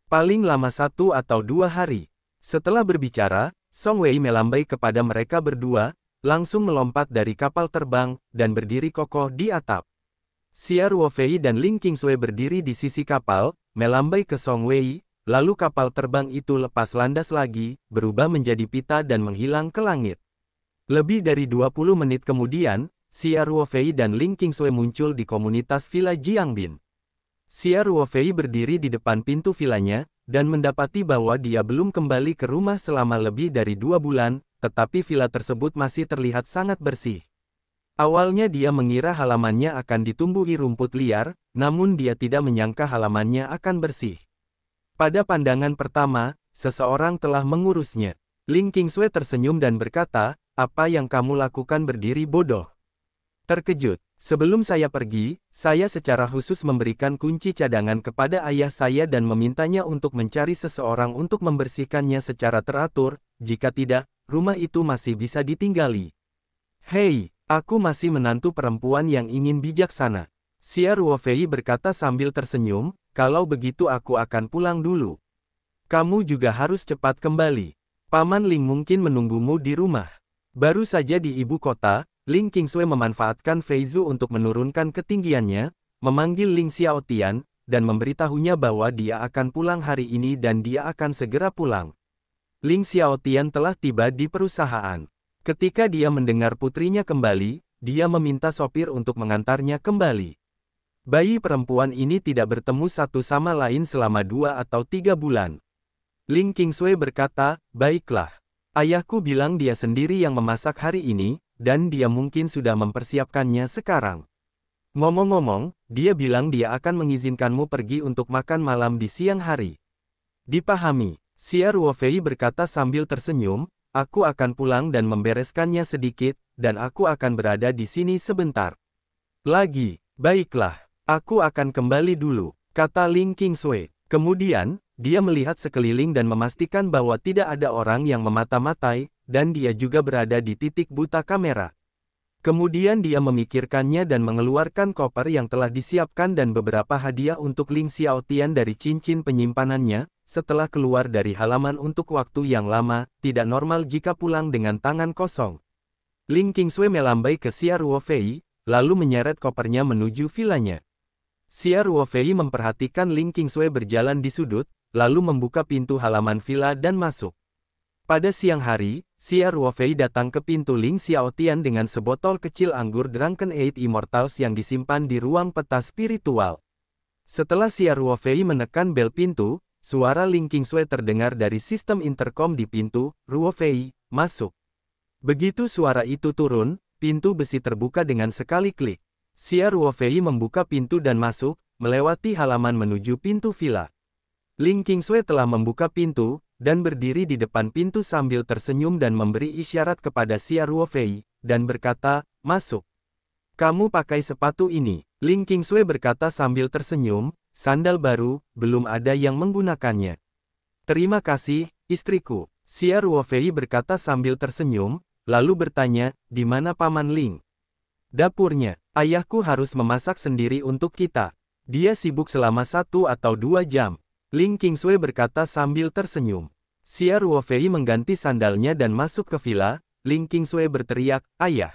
Paling lama 1 atau 2 hari. Setelah berbicara, Song Wei melambai kepada mereka berdua, langsung melompat dari kapal terbang, dan berdiri kokoh di atap. Xia Ruofei dan Ling Qingsui berdiri di sisi kapal, melambai ke Song Wei, lalu kapal terbang itu lepas landas lagi, berubah menjadi pita dan menghilang ke langit. Lebih dari 20 menit kemudian, Xia Ruofei dan Ling Qingsui muncul di komunitas Villa Jiangbin. Xia Ruofei berdiri di depan pintu vilanya, dan mendapati bahwa dia belum kembali ke rumah selama lebih dari 2 bulan, tetapi villa tersebut masih terlihat sangat bersih. Awalnya dia mengira halamannya akan ditumbuhi rumput liar, namun dia tidak menyangka halamannya akan bersih. Pada pandangan pertama, seseorang telah mengurusnya. Ling Qingsui tersenyum dan berkata, apa yang kamu lakukan berdiri bodoh? Terkejut, sebelum saya pergi, saya secara khusus memberikan kunci cadangan kepada ayah saya dan memintanya untuk mencari seseorang untuk membersihkannya secara teratur, jika tidak, rumah itu masih bisa ditinggali. Hei, aku masih menantu perempuan yang ingin bijaksana. Xia Ruofei berkata sambil tersenyum, kalau begitu aku akan pulang dulu. Kamu juga harus cepat kembali. Paman Ling mungkin menunggumu di rumah. Baru saja di ibu kota, Ling Qingsui memanfaatkan Fei Zhu untuk menurunkan ketinggiannya, memanggil Ling Xiaotian, dan memberitahunya bahwa dia akan pulang hari ini dan dia akan segera pulang. Ling Xiaotian telah tiba di perusahaan. Ketika dia mendengar putrinya kembali, dia meminta sopir untuk mengantarnya kembali. Bayi perempuan ini tidak bertemu satu sama lain selama 2 atau 3 bulan. Ling Qingsui berkata, baiklah. Ayahku bilang dia sendiri yang memasak hari ini, dan dia mungkin sudah mempersiapkannya sekarang. Ngomong-ngomong, dia bilang dia akan mengizinkanmu pergi untuk makan malam di siang hari. Dipahami, Xia Ruofei berkata sambil tersenyum, aku akan pulang dan membereskannya sedikit, dan aku akan berada di sini sebentar. Lagi, baiklah. Aku akan kembali dulu, kata Ling Qingsui. Kemudian, dia melihat sekeliling dan memastikan bahwa tidak ada orang yang memata-matai, dan dia juga berada di titik buta kamera. Kemudian dia memikirkannya dan mengeluarkan koper yang telah disiapkan dan beberapa hadiah untuk Ling Xiaotian dari cincin penyimpanannya. Setelah keluar dari halaman untuk waktu yang lama, tidak normal jika pulang dengan tangan kosong. Ling Qingsui melambai ke Xia Ruofei, lalu menyeret kopernya menuju vilanya. Xia Ruofei memperhatikan Ling Qingsui berjalan di sudut, lalu membuka pintu halaman villa dan masuk. Pada siang hari, Xia Ruofei datang ke pintu Ling Xiaotian dengan sebotol kecil anggur Drunken Eight Immortals yang disimpan di ruang peta spiritual. Setelah Xia Ruofei menekan bel pintu, suara Ling Qingsui terdengar dari sistem intercom di pintu. Ruofei, masuk. Begitu suara itu turun, pintu besi terbuka dengan sekali klik. Xia Ruofei membuka pintu dan masuk, melewati halaman menuju pintu villa. Ling Qingsui telah membuka pintu, dan berdiri di depan pintu sambil tersenyum dan memberi isyarat kepada Xia Ruofei, dan berkata, masuk. Kamu pakai sepatu ini. Ling Qingsui berkata sambil tersenyum, sandal baru, belum ada yang menggunakannya. Terima kasih, istriku. Xia Ruofei berkata sambil tersenyum, lalu bertanya, di mana Paman Ling? Dapurnya. Ayahku harus memasak sendiri untuk kita. Dia sibuk selama 1 atau 2 jam. Ling Qingsui berkata sambil tersenyum. Xia Ruofei mengganti sandalnya dan masuk ke villa. Ling Qingsui berteriak, ayah.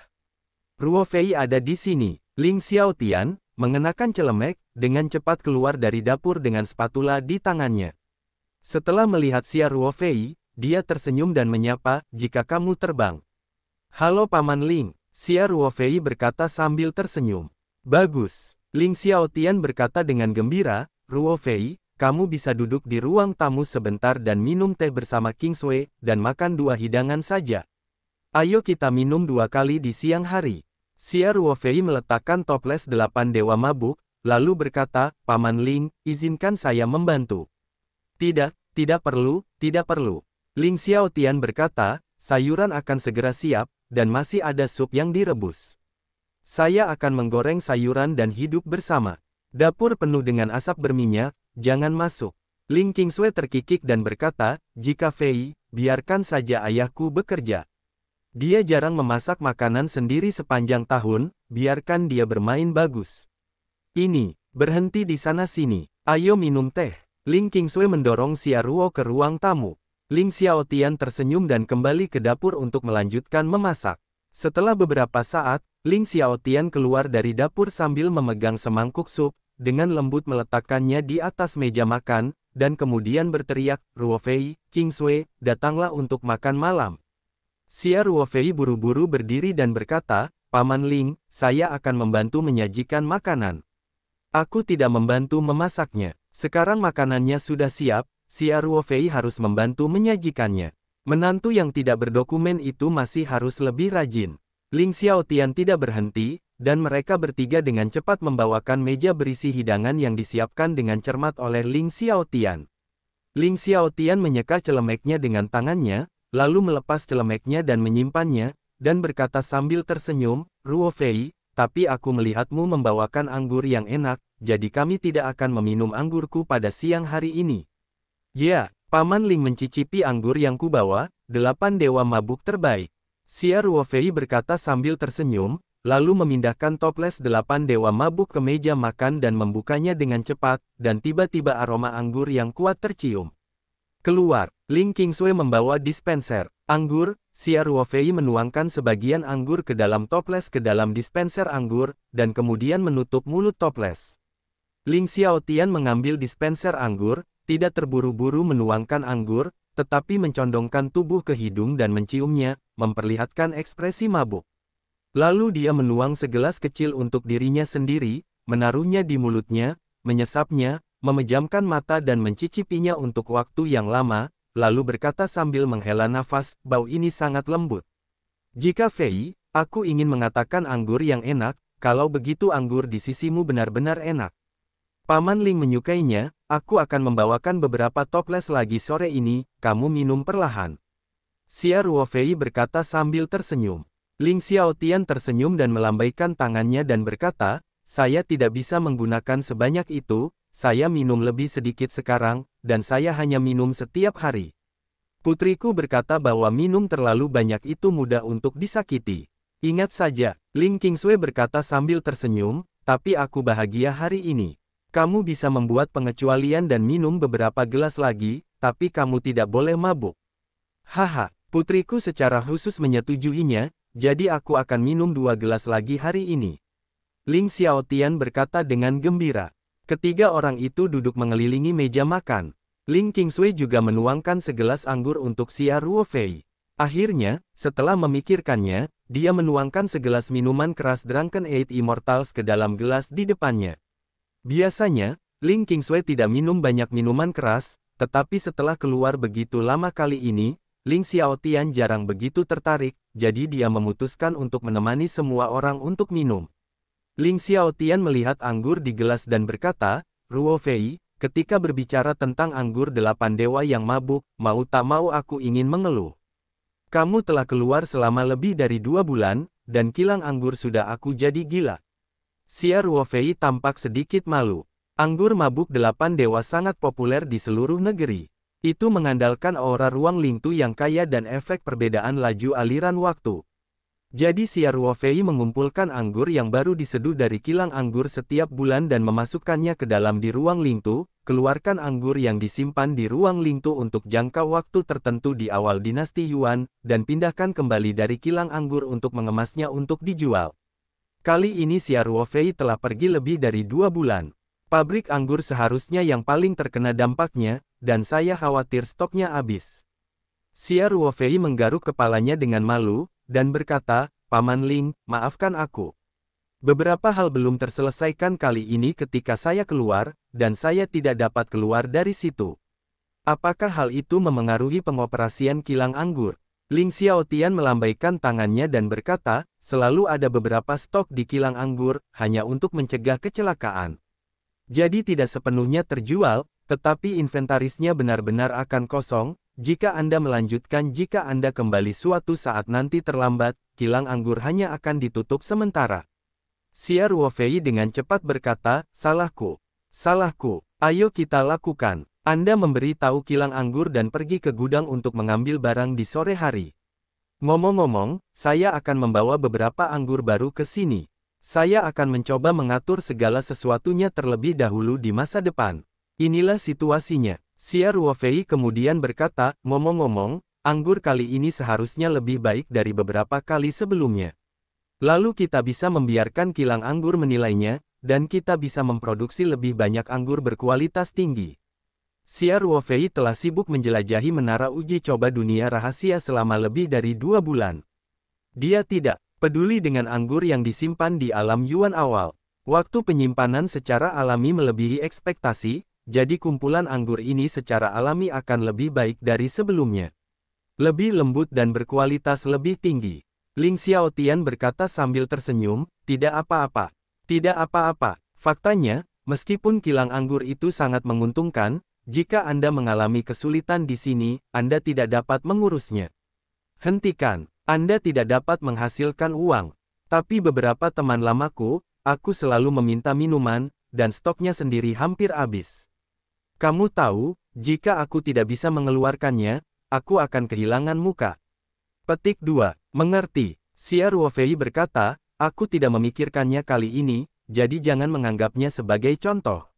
Ruofei ada di sini. Ling Xiaotian, mengenakan celemek, dengan cepat keluar dari dapur dengan spatula di tangannya. Setelah melihat Xia Ruofei, dia tersenyum dan menyapa, jika kamu terbang. Halo Paman Ling. Xia Ruofei berkata sambil tersenyum. Bagus. Ling Xiaotian berkata dengan gembira, Ruofei, kamu bisa duduk di ruang tamu sebentar dan minum teh bersama King Sui, dan makan 2 hidangan saja. Ayo kita minum 2 kali di siang hari. Xia Ruofei meletakkan toples 8 dewa mabuk, lalu berkata, Paman Ling, izinkan saya membantu. Tidak, tidak perlu, tidak perlu. Ling Xiaotian berkata, sayuran akan segera siap, dan masih ada sup yang direbus. Saya akan menggoreng sayuran dan hidup bersama. Dapur penuh dengan asap berminyak, jangan masuk. Ling Qingsui terkikik dan berkata, jika Fei, biarkan saja ayahku bekerja. Dia jarang memasak makanan sendiri sepanjang tahun, biarkan dia bermain bagus. Ini, berhenti di sana-sini, ayo minum teh. Ling Qingsui mendorong Xia Ruo ke ruang tamu. Ling Xiaotian tersenyum dan kembali ke dapur untuk melanjutkan memasak. Setelah beberapa saat, Ling Xiaotian keluar dari dapur sambil memegang semangkuk sup, dengan lembut meletakkannya di atas meja makan, dan kemudian berteriak, Ruofei, Qingsui, datanglah untuk makan malam. Xia Ruofei buru-buru berdiri dan berkata, Paman Ling, saya akan membantu menyajikan makanan. Aku tidak membantu memasaknya. Sekarang makanannya sudah siap, Xia Ruofei harus membantu menyajikannya. Menantu yang tidak berdokumen itu masih harus lebih rajin. Ling Xiaotian tidak berhenti, dan mereka bertiga dengan cepat membawakan meja berisi hidangan yang disiapkan dengan cermat oleh Ling Xiaotian. Ling Xiaotian menyeka celemeknya dengan tangannya, lalu melepas celemeknya dan menyimpannya, dan berkata sambil tersenyum, Ruofei, tapi aku melihatmu membawakan anggur yang enak, jadi kami tidak akan meminum anggurku pada siang hari ini. Ya, Paman Ling mencicipi anggur yang kubawa, 8 dewa mabuk terbaik. Xia Ruofei berkata sambil tersenyum, lalu memindahkan toples 8 dewa mabuk ke meja makan dan membukanya dengan cepat, dan tiba-tiba aroma anggur yang kuat tercium. Keluar, Ling Qingsui membawa dispenser anggur, Xia Ruofei menuangkan sebagian anggur ke dalam toples ke dalam dispenser anggur, dan kemudian menutup mulut toples. Ling Xiaotian mengambil dispenser anggur, tidak terburu-buru menuangkan anggur, tetapi mencondongkan tubuh ke hidung dan menciumnya, memperlihatkan ekspresi mabuk. Lalu dia menuang segelas kecil untuk dirinya sendiri, menaruhnya di mulutnya, menyesapnya, memejamkan mata dan mencicipinya untuk waktu yang lama, lalu berkata sambil menghela nafas, bau ini sangat lembut. Jika Fei, aku ingin mengatakan anggur yang enak, kalau begitu anggur di sisimu benar-benar enak. Paman Ling menyukainya, aku akan membawakan beberapa toples lagi sore ini, kamu minum perlahan. Xia Ruofei berkata sambil tersenyum. Ling Xiaotian tersenyum dan melambaikan tangannya dan berkata, saya tidak bisa menggunakan sebanyak itu, saya minum lebih sedikit sekarang, dan saya hanya minum setiap hari. Putriku berkata bahwa minum terlalu banyak itu mudah untuk disakiti. Ingat saja, Ling Qingsui berkata sambil tersenyum, tapi aku bahagia hari ini. Kamu bisa membuat pengecualian dan minum beberapa gelas lagi, tapi kamu tidak boleh mabuk. Haha, putriku secara khusus menyetujuinya, jadi aku akan minum 2 gelas lagi hari ini. Ling Xiaotian berkata dengan gembira. Ketiga orang itu duduk mengelilingi meja makan. Ling Qingsui juga menuangkan segelas anggur untuk Xia Ruofei. Akhirnya, setelah memikirkannya, dia menuangkan segelas minuman keras Drunken Eight Immortals ke dalam gelas di depannya. Biasanya, Ling Qingsui tidak minum banyak minuman keras, tetapi setelah keluar begitu lama kali ini, Ling Xiaotian jarang begitu tertarik, jadi dia memutuskan untuk menemani semua orang untuk minum. Ling Xiaotian melihat anggur di gelas dan berkata, Ruofei, ketika berbicara tentang anggur 8 dewa yang mabuk, mau tak mau aku ingin mengeluh. Kamu telah keluar selama lebih dari 2 bulan, dan kilang anggur sudah aku jadi gila. Xia Ruofei tampak sedikit malu. Anggur mabuk 8 dewa sangat populer di seluruh negeri. Itu mengandalkan aura ruang Lingtu yang kaya dan efek perbedaan laju aliran waktu. Jadi Xia Ruofei mengumpulkan anggur yang baru diseduh dari kilang anggur setiap bulan dan memasukkannya ke dalam di ruang Lingtu, keluarkan anggur yang disimpan di ruang Lingtu untuk jangka waktu tertentu di awal dinasti Yuan, dan pindahkan kembali dari kilang anggur untuk mengemasnya untuk dijual. Kali ini Xia Ruofei telah pergi lebih dari 2 bulan. Pabrik anggur seharusnya yang paling terkena dampaknya, dan saya khawatir stoknya habis. Xia Ruofei menggaruk kepalanya dengan malu, dan berkata, Paman Ling, maafkan aku. Beberapa hal belum terselesaikan kali ini ketika saya keluar, dan saya tidak dapat keluar dari situ. Apakah hal itu memengaruhi pengoperasian kilang anggur? Ling Xiaotian melambaikan tangannya dan berkata, selalu ada beberapa stok di kilang anggur, hanya untuk mencegah kecelakaan. Jadi tidak sepenuhnya terjual, tetapi inventarisnya benar-benar akan kosong. Jika Anda melanjutkan jika Anda kembali suatu saat nanti terlambat, kilang anggur hanya akan ditutup sementara. Xia Ruofei dengan cepat berkata, salahku. Salahku. Ayo kita lakukan. Anda memberi tahu kilang anggur dan pergi ke gudang untuk mengambil barang di sore hari. Ngomong-ngomong, saya akan membawa beberapa anggur baru ke sini. Saya akan mencoba mengatur segala sesuatunya terlebih dahulu di masa depan. Inilah situasinya. Xia Ruofei kemudian berkata, ngomong-ngomong, anggur kali ini seharusnya lebih baik dari beberapa kali sebelumnya. Lalu kita bisa membiarkan kilang anggur menilainya, dan kita bisa memproduksi lebih banyak anggur berkualitas tinggi. Xia Ruofei telah sibuk menjelajahi menara uji coba dunia rahasia selama lebih dari 2 bulan. Dia tidak peduli dengan anggur yang disimpan di alam Yuan awal. Waktu penyimpanan secara alami melebihi ekspektasi, jadi kumpulan anggur ini secara alami akan lebih baik dari sebelumnya. Lebih lembut dan berkualitas lebih tinggi. Ling Xiaotian berkata sambil tersenyum, tidak apa-apa. Tidak apa-apa. Faktanya, meskipun kilang anggur itu sangat menguntungkan, jika Anda mengalami kesulitan di sini, Anda tidak dapat mengurusnya. Hentikan. Anda tidak dapat menghasilkan uang. Tapi beberapa teman lamaku, aku selalu meminta minuman, dan stoknya sendiri hampir habis. Kamu tahu, jika aku tidak bisa mengeluarkannya, aku akan kehilangan muka. Petik 2. Mengerti. Xia Ruofei berkata, aku tidak memikirkannya kali ini, jadi jangan menganggapnya sebagai contoh.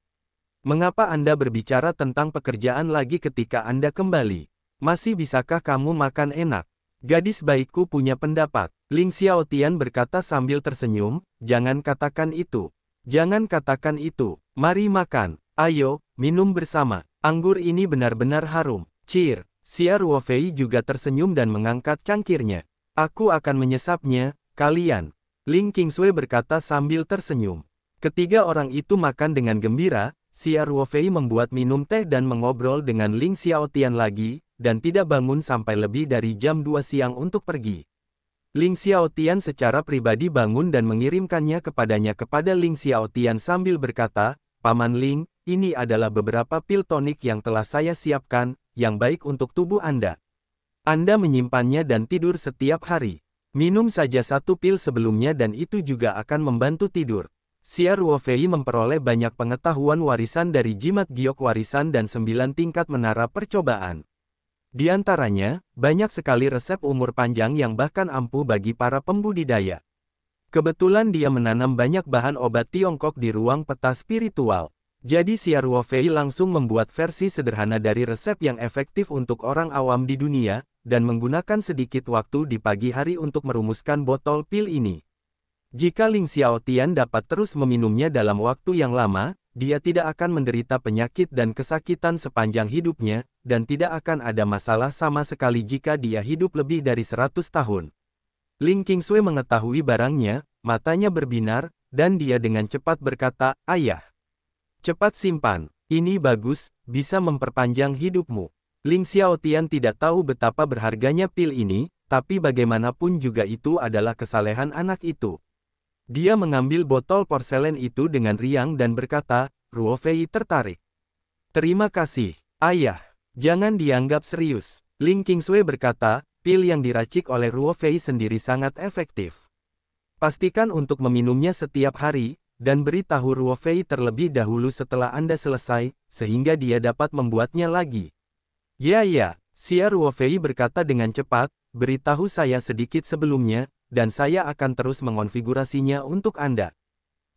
Mengapa Anda berbicara tentang pekerjaan lagi ketika Anda kembali? Masih bisakah kamu makan enak? Gadis baikku punya pendapat. Ling Xiaotian berkata sambil tersenyum, jangan katakan itu. Jangan katakan itu. Mari makan. Ayo, minum bersama. Anggur ini benar-benar harum. Cheer. Xia Ruofei juga tersenyum dan mengangkat cangkirnya. Aku akan menyesapnya, kalian. Ling Qingsui berkata sambil tersenyum. Ketiga orang itu makan dengan gembira. Xia Ruofei membuat minum teh dan mengobrol dengan Ling Xiaotian lagi, dan tidak bangun sampai lebih dari jam 2 siang untuk pergi. Ling Xiaotian secara pribadi bangun dan mengirimkannya kepada Ling Xiaotian sambil berkata, Paman Ling, ini adalah beberapa pil tonik yang telah saya siapkan, yang baik untuk tubuh Anda. Anda menyimpannya dan tidur setiap hari. Minum saja 1 pil sebelumnya dan itu juga akan membantu tidur. Xia Ruofei memperoleh banyak pengetahuan warisan dari jimat giok warisan dan 9 tingkat menara percobaan. Di antaranya, banyak sekali resep umur panjang yang bahkan ampuh bagi para pembudidaya. Kebetulan dia menanam banyak bahan obat Tiongkok di ruang peta spiritual. Jadi Xia Ruofei langsung membuat versi sederhana dari resep yang efektif untuk orang awam di dunia, dan menggunakan sedikit waktu di pagi hari untuk merumuskan botol pil ini. Jika Ling Xiaotian dapat terus meminumnya dalam waktu yang lama, dia tidak akan menderita penyakit dan kesakitan sepanjang hidupnya, dan tidak akan ada masalah sama sekali jika dia hidup lebih dari 100 tahun. Ling Qingsui mengetahui barangnya, matanya berbinar, dan dia dengan cepat berkata, ayah. Cepat simpan, ini bagus, bisa memperpanjang hidupmu. Ling Xiaotian tidak tahu betapa berharganya pil ini, tapi bagaimanapun juga itu adalah kesalehan anak itu. Dia mengambil botol porselen itu dengan riang dan berkata, Ruofei tertarik. Terima kasih, ayah. Jangan dianggap serius. Ling Qingsui berkata, pil yang diracik oleh Ruofei sendiri sangat efektif. Pastikan untuk meminumnya setiap hari, dan beritahu Ruofei terlebih dahulu setelah Anda selesai, sehingga dia dapat membuatnya lagi. Ya, Xia Ruofei berkata dengan cepat, beritahu saya sedikit sebelumnya, dan saya akan terus mengonfigurasinya untuk Anda.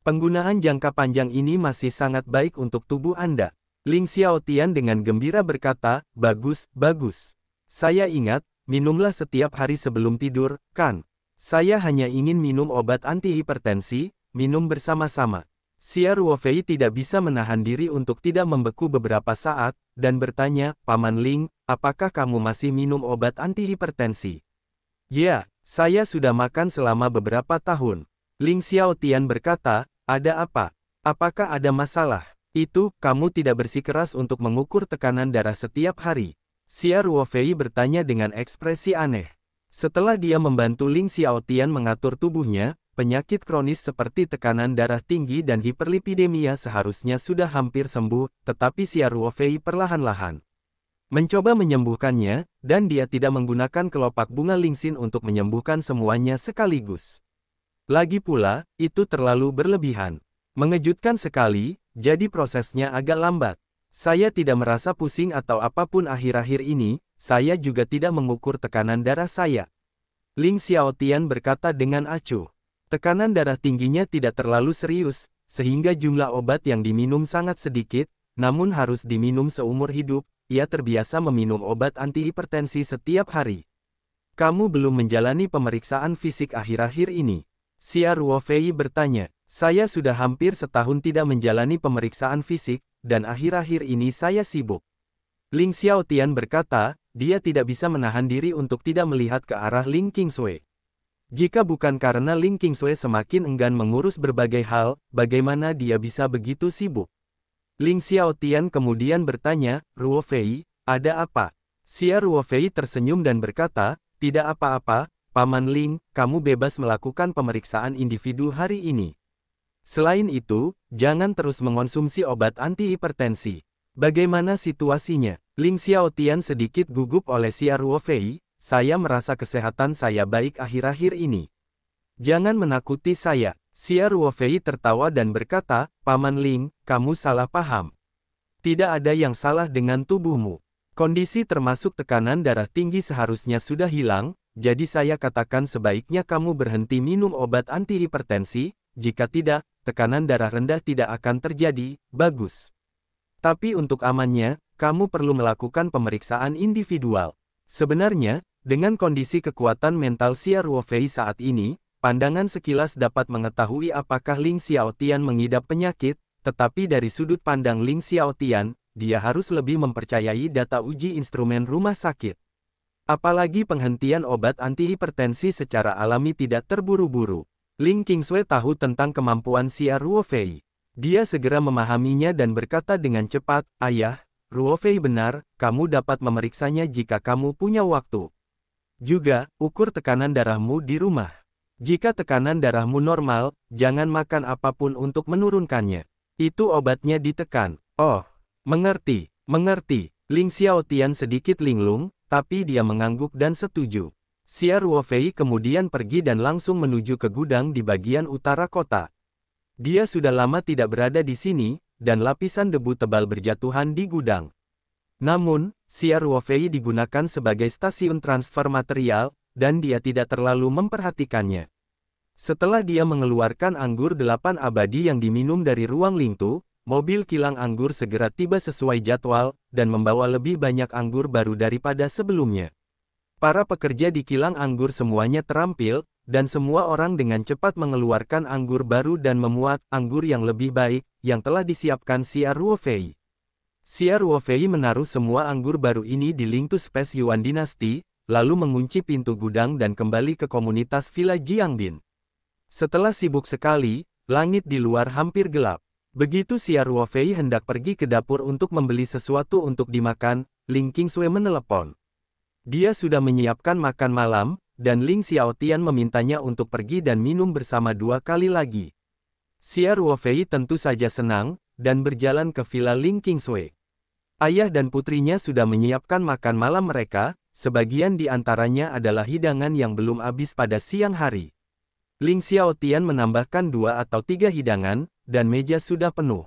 Penggunaan jangka panjang ini masih sangat baik untuk tubuh Anda. Ling Xiaotian dengan gembira berkata, bagus, bagus. Saya ingat, minumlah setiap hari sebelum tidur, kan? Saya hanya ingin minum obat anti-hipertensi, minum bersama-sama. Xia Ruofei tidak bisa menahan diri untuk tidak membeku beberapa saat, dan bertanya, Paman Ling, apakah kamu masih minum obat anti-hipertensi? Ya, Saya sudah makan selama beberapa tahun. Ling Xiaotian berkata, ada apa? Apakah ada masalah? Itu, kamu tidak bersikeras untuk mengukur tekanan darah setiap hari. Xia Ruofei bertanya dengan ekspresi aneh. Setelah dia membantu Ling Xiaotian mengatur tubuhnya, penyakit kronis seperti tekanan darah tinggi dan hiperlipidemia seharusnya sudah hampir sembuh, tetapi Xia Ruofei perlahan-lahan mencoba menyembuhkannya, dan dia tidak menggunakan kelopak bunga Lingxin untuk menyembuhkan semuanya sekaligus. Lagi pula, itu terlalu berlebihan. Mengejutkan sekali, jadi prosesnya agak lambat. Saya tidak merasa pusing atau apapun akhir-akhir ini, saya juga tidak mengukur tekanan darah saya. Ling Xiaotian berkata dengan acuh. Tekanan darah tingginya tidak terlalu serius, sehingga jumlah obat yang diminum sangat sedikit, namun harus diminum seumur hidup. Ia terbiasa meminum obat antihipertensi setiap hari. Kamu belum menjalani pemeriksaan fisik akhir-akhir ini? Xia Ruofei bertanya. Saya sudah hampir setahun tidak menjalani pemeriksaan fisik, dan akhir-akhir ini saya sibuk. Ling Xiaotian berkata, dia tidak bisa menahan diri untuk tidak melihat ke arah Ling Qingsui. Jika bukan karena Ling Qingsui semakin enggan mengurus berbagai hal, bagaimana dia bisa begitu sibuk? Ling Xiaotian kemudian bertanya, Ruofei, ada apa? Xia Ruofei tersenyum dan berkata, tidak apa-apa, Paman Ling, kamu bebas melakukan pemeriksaan individu hari ini. Selain itu, jangan terus mengonsumsi obat antihipertensi. Bagaimana situasinya? Ling Xiaotian sedikit gugup oleh Xia Ruofei, saya merasa kesehatan saya baik akhir-akhir ini. Jangan menakuti saya. Xia Ruofei tertawa dan berkata, Paman Ling, kamu salah paham. Tidak ada yang salah dengan tubuhmu. Kondisi termasuk tekanan darah tinggi seharusnya sudah hilang, jadi saya katakan sebaiknya kamu berhenti minum obat antihipertensi, jika tidak, tekanan darah rendah tidak akan terjadi, bagus. Tapi untuk amannya, kamu perlu melakukan pemeriksaan individual. Sebenarnya, dengan kondisi kekuatan mental Xia Ruofei saat ini, pandangan sekilas dapat mengetahui apakah Ling Xiaotian mengidap penyakit, tetapi dari sudut pandang Ling Xiaotian, dia harus lebih mempercayai data uji instrumen rumah sakit. Apalagi penghentian obat antihipertensi secara alami tidak terburu-buru. Ling Qingsui tahu tentang kemampuan Xia Ruofei. Dia segera memahaminya dan berkata dengan cepat, Ayah, Ruofei benar, kamu dapat memeriksanya jika kamu punya waktu. Juga, ukur tekanan darahmu di rumah. Jika tekanan darahmu normal, jangan makan apapun untuk menurunkannya. Itu obatnya ditekan. Oh, mengerti, mengerti. Ling Xiaotian sedikit linglung, tapi dia mengangguk dan setuju. Xia Ruofei kemudian pergi dan langsung menuju ke gudang di bagian utara kota. Dia sudah lama tidak berada di sini, dan lapisan debu tebal berjatuhan di gudang. Namun, Xia Ruofei digunakan sebagai stasiun transfer material, dan dia tidak terlalu memperhatikannya. Setelah dia mengeluarkan anggur 8 abadi yang diminum dari ruang Lingtu, mobil kilang anggur segera tiba sesuai jadwal, dan membawa lebih banyak anggur baru daripada sebelumnya. Para pekerja di kilang anggur semuanya terampil, dan semua orang dengan cepat mengeluarkan anggur baru dan memuat anggur yang lebih baik, yang telah disiapkan Xia Ruofei. Xia Ruofei menaruh semua anggur baru ini di Lingtu Space Yuan Dynasty, lalu mengunci pintu gudang dan kembali ke komunitas Villa Jiangbin. Setelah sibuk sekali, langit di luar hampir gelap. Begitu Xia Ruofei hendak pergi ke dapur untuk membeli sesuatu untuk dimakan, Ling Qingsui menelepon. Dia sudah menyiapkan makan malam, dan Ling Xiaotian memintanya untuk pergi dan minum bersama 2 kali lagi. Xia Ruofei tentu saja senang, dan berjalan ke villa Ling Qingsui. Ayah dan putrinya sudah menyiapkan makan malam mereka, sebagian di antaranya adalah hidangan yang belum habis pada siang hari. Ling Xiaotian menambahkan 2 atau 3 hidangan, dan meja sudah penuh.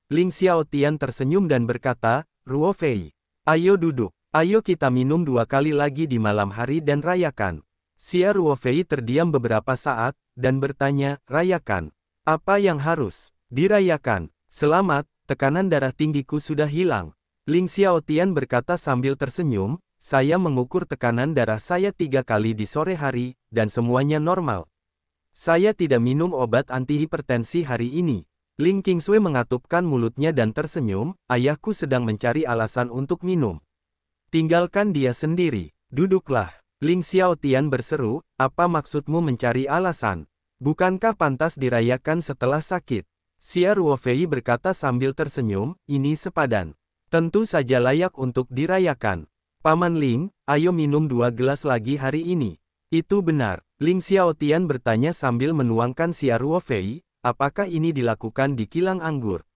Ling Xiaotian tersenyum dan berkata, Ruofei, ayo duduk, ayo kita minum 2 kali lagi di malam hari dan rayakan. Xia Ruofei terdiam beberapa saat, dan bertanya, rayakan. Apa yang harus dirayakan? Selamat, tekanan darah tinggiku sudah hilang. Ling Xiaotian berkata sambil tersenyum, saya mengukur tekanan darah saya 3 kali di sore hari, dan semuanya normal. Saya tidak minum obat antihipertensi hari ini. Ling Qingsui mengatupkan mulutnya dan tersenyum, ayahku sedang mencari alasan untuk minum. Tinggalkan dia sendiri, duduklah. Ling Xiaotian berseru, apa maksudmu mencari alasan? Bukankah pantas dirayakan setelah sakit? Xia Ruofei berkata sambil tersenyum, ini sepadan. Tentu saja layak untuk dirayakan. Paman Ling, ayo minum 2 gelas lagi hari ini. Itu benar. Ling Xiaotian bertanya sambil menuangkan Xia Ruofei, apakah ini dilakukan di kilang anggur?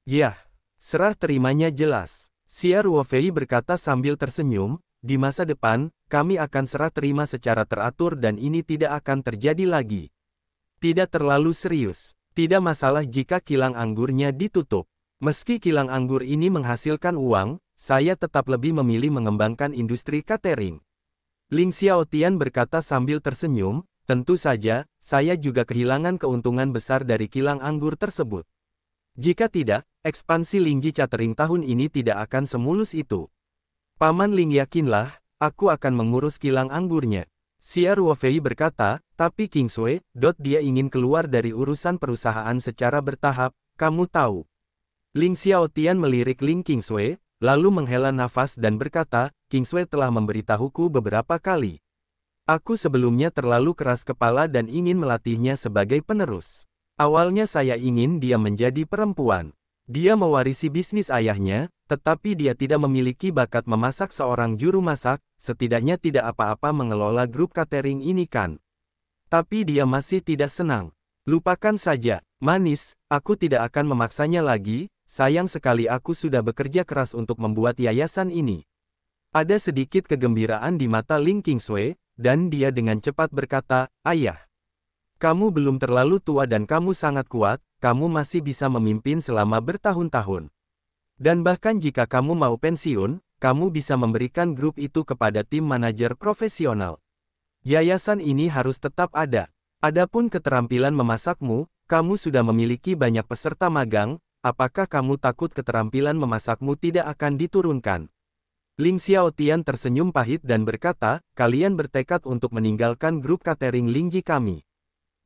Yah, serah terimanya jelas. Xia Ruofei berkata sambil tersenyum, di masa depan, kami akan serah terima secara teratur dan ini tidak akan terjadi lagi. Tidak terlalu serius. Tidak masalah jika kilang anggurnya ditutup. Meski kilang anggur ini menghasilkan uang, saya tetap lebih memilih mengembangkan industri catering. Ling Xiaotian berkata sambil tersenyum, tentu saja, saya juga kehilangan keuntungan besar dari kilang anggur tersebut. Jika tidak, ekspansi Lingji Catering tahun ini tidak akan semulus itu. Paman Ling yakinlah, aku akan mengurus kilang anggurnya. Xia Ruofei berkata, tapi Kingsway, dia ingin keluar dari urusan perusahaan secara bertahap, kamu tahu. Ling Xiaotian melirik Ling Kingsway, lalu menghela nafas dan berkata, Kingsway telah memberitahuku beberapa kali. Aku sebelumnya terlalu keras kepala dan ingin melatihnya sebagai penerus. Awalnya saya ingin dia menjadi perempuan. Dia mewarisi bisnis ayahnya, tetapi dia tidak memiliki bakat memasak seorang juru masak, setidaknya tidak apa-apa mengelola grup catering ini kan. Tapi dia masih tidak senang. Lupakan saja, manis, aku tidak akan memaksanya lagi. Sayang sekali aku sudah bekerja keras untuk membuat yayasan ini. Ada sedikit kegembiraan di mata Ling Kingsway, dan dia dengan cepat berkata, ayah. Kamu belum terlalu tua dan kamu sangat kuat, kamu masih bisa memimpin selama bertahun-tahun. Dan bahkan jika kamu mau pensiun, kamu bisa memberikan grup itu kepada tim manajer profesional. Yayasan ini harus tetap ada. Adapun keterampilan memasakmu, kamu sudah memiliki banyak peserta magang. Apakah kamu takut keterampilan memasakmu tidak akan diturunkan? Ling Xiaotian tersenyum pahit dan berkata, kalian bertekad untuk meninggalkan grup catering Lingji kami.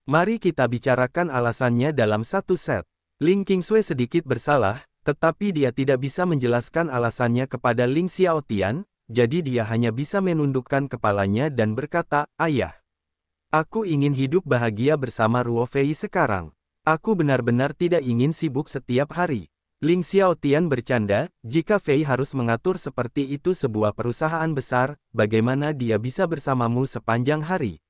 Mari kita bicarakan alasannya dalam satu set. Ling Kingsway sedikit bersalah, tetapi dia tidak bisa menjelaskan alasannya kepada Ling Xiaotian, jadi dia hanya bisa menundukkan kepalanya dan berkata, ayah. Aku ingin hidup bahagia bersama Ruofei sekarang. Aku benar-benar tidak ingin sibuk setiap hari. Ling Xiaotian bercanda, jika Fei harus mengatur seperti itu sebuah perusahaan besar, bagaimana dia bisa bersamamu sepanjang hari?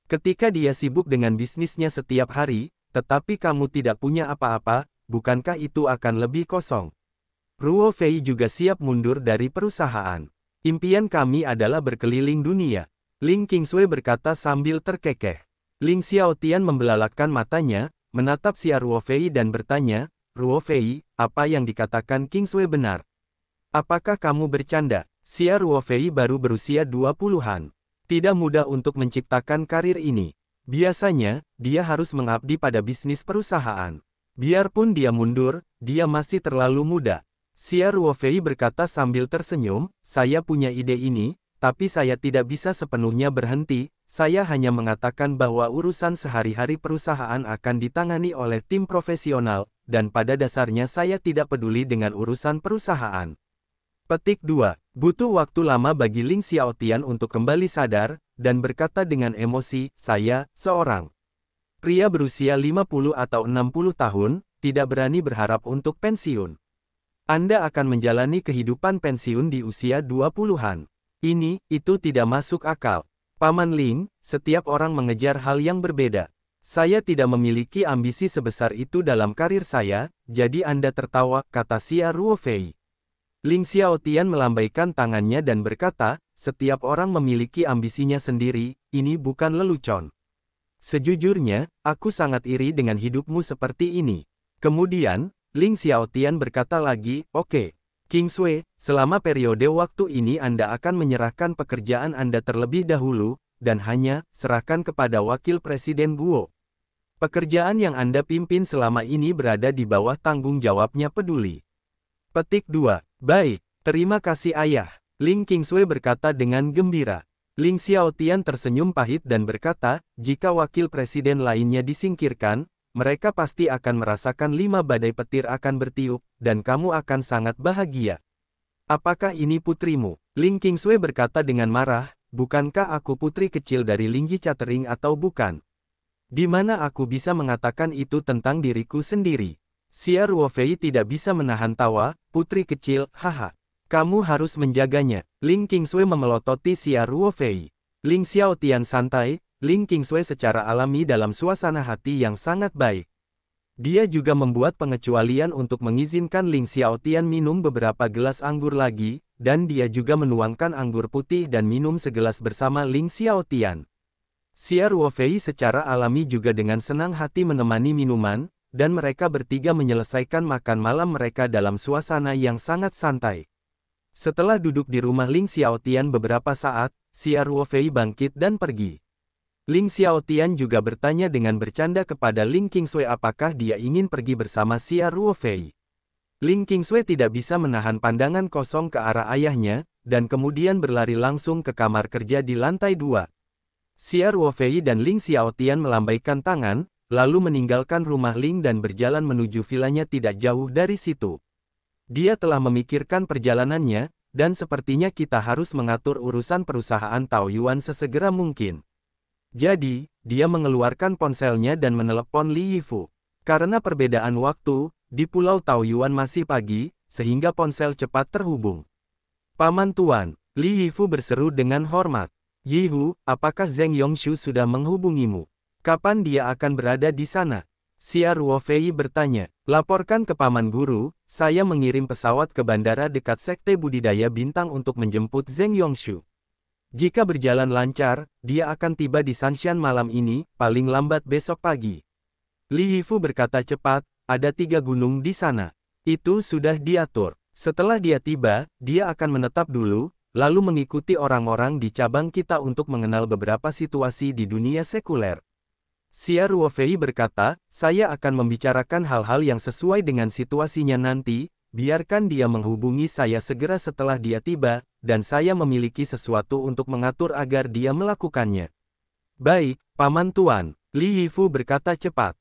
Ketika dia sibuk dengan bisnisnya setiap hari, tetapi kamu tidak punya apa-apa, bukankah itu akan lebih kosong? Ruo Fei juga siap mundur dari perusahaan. Impian kami adalah berkeliling dunia. Ling Kingsway berkata sambil terkekeh. Ling Xiaotian membelalakkan matanya, menatap Xia Ruofei dan bertanya, Ruofei, apa yang dikatakan Kingsway benar? Apakah kamu bercanda? Xia Ruofei baru berusia 20-an. Tidak mudah untuk menciptakan karir ini. Biasanya, dia harus mengabdi pada bisnis perusahaan. Biarpun dia mundur, dia masih terlalu muda. Xia Ruofei berkata sambil tersenyum, saya punya ide ini, tapi saya tidak bisa sepenuhnya berhenti. Saya hanya mengatakan bahwa urusan sehari-hari perusahaan akan ditangani oleh tim profesional, dan pada dasarnya saya tidak peduli dengan urusan perusahaan. Petik 2. Butuh waktu lama bagi Ling Xiaotian untuk kembali sadar, dan berkata dengan emosi, saya, seorang pria berusia 50 atau 60 tahun, tidak berani berharap untuk pensiun. Anda akan menjalani kehidupan pensiun di usia 20-an. Itu tidak masuk akal. Paman Ling, setiap orang mengejar hal yang berbeda. Saya tidak memiliki ambisi sebesar itu dalam karir saya, jadi Anda tertawa, kata Xia Ruofei. Ling Xiaotian melambaikan tangannya dan berkata, setiap orang memiliki ambisinya sendiri, ini bukan lelucon. Sejujurnya, aku sangat iri dengan hidupmu seperti ini. Kemudian, Ling Xiaotian berkata lagi, oke. Kingsway, selama periode waktu ini Anda akan menyerahkan pekerjaan Anda terlebih dahulu, dan hanya serahkan kepada Wakil Presiden Guo. Pekerjaan yang Anda pimpin selama ini berada di bawah tanggung jawabnya peduli. Petik 2. Baik, terima kasih ayah. Ling Kingsway berkata dengan gembira. Ling Xiaotian tersenyum pahit dan berkata, jika Wakil Presiden lainnya disingkirkan, mereka pasti akan merasakan 5 badai petir akan bertiup, dan kamu akan sangat bahagia. Apakah ini putrimu? Ling Kingsway berkata dengan marah, bukankah aku putri kecil dari Lingji Catering atau bukan? Di mana aku bisa mengatakan itu tentang diriku sendiri? Xia Ruofei tidak bisa menahan tawa, putri kecil, haha. Kamu harus menjaganya. Ling Qingsui memelototi Xia Ruofei. Ling Xiaotian santai, Ling Qingsui secara alami dalam suasana hati yang sangat baik. Dia juga membuat pengecualian untuk mengizinkan Ling Xiaotian minum beberapa gelas anggur lagi, dan dia juga menuangkan anggur putih dan minum segelas bersama Ling Xiaotian. Xia Ruofei secara alami juga dengan senang hati menemani minuman, dan mereka bertiga menyelesaikan makan malam mereka dalam suasana yang sangat santai. Setelah duduk di rumah Ling Xiaotian beberapa saat, Xia Ruofei bangkit dan pergi. Ling Xiaotian juga bertanya dengan bercanda kepada Ling Qingsui apakah dia ingin pergi bersama Xia Ruofei. Ling Qingsui tidak bisa menahan pandangan kosong ke arah ayahnya, dan kemudian berlari langsung ke kamar kerja di lantai 2. Xia Ruofei dan Ling Xiaotian melambaikan tangan, lalu meninggalkan rumah Ling dan berjalan menuju vilanya tidak jauh dari situ. Dia telah memikirkan perjalanannya, dan sepertinya kita harus mengatur urusan perusahaan Taoyuan sesegera mungkin. Jadi, dia mengeluarkan ponselnya dan menelepon Li Yifu. Karena perbedaan waktu, di Pulau Taoyuan masih pagi, sehingga ponsel cepat terhubung. Paman Tuan, Li Yifu berseru dengan hormat. Yifu, apakah Zheng Yongshu sudah menghubungimu? Kapan dia akan berada di sana? Xia Ruofei bertanya. Laporkan ke Paman Guru, saya mengirim pesawat ke bandara dekat Sekte Budidaya Bintang untuk menjemput Zheng Yongshu. Jika berjalan lancar, dia akan tiba di Sanshan malam ini, paling lambat besok pagi. Li Yifu berkata cepat, ada 3 gunung di sana. Itu sudah diatur. Setelah dia tiba, dia akan menetap dulu, lalu mengikuti orang-orang di cabang kita untuk mengenal beberapa situasi di dunia sekuler. Xia Ruofei berkata, saya akan membicarakan hal-hal yang sesuai dengan situasinya nanti, biarkan dia menghubungi saya segera setelah dia tiba, dan saya memiliki sesuatu untuk mengatur agar dia melakukannya. Baik, Paman Tuan, Li Yifu berkata cepat.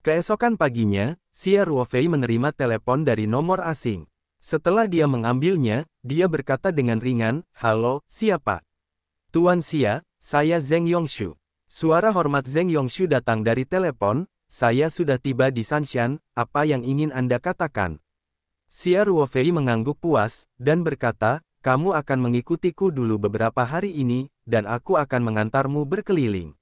Keesokan paginya, Xia Ruofei menerima telepon dari nomor asing. Setelah dia mengambilnya, dia berkata dengan ringan, halo, siapa? Tuan Xia, saya Zheng Yongshu. Suara hormat Zheng Yongshu datang dari telepon, saya sudah tiba di Sanshan, apa yang ingin Anda katakan? Xia Ruofei mengangguk puas, dan berkata, kamu akan mengikutiku dulu beberapa hari ini, dan aku akan mengantarmu berkeliling.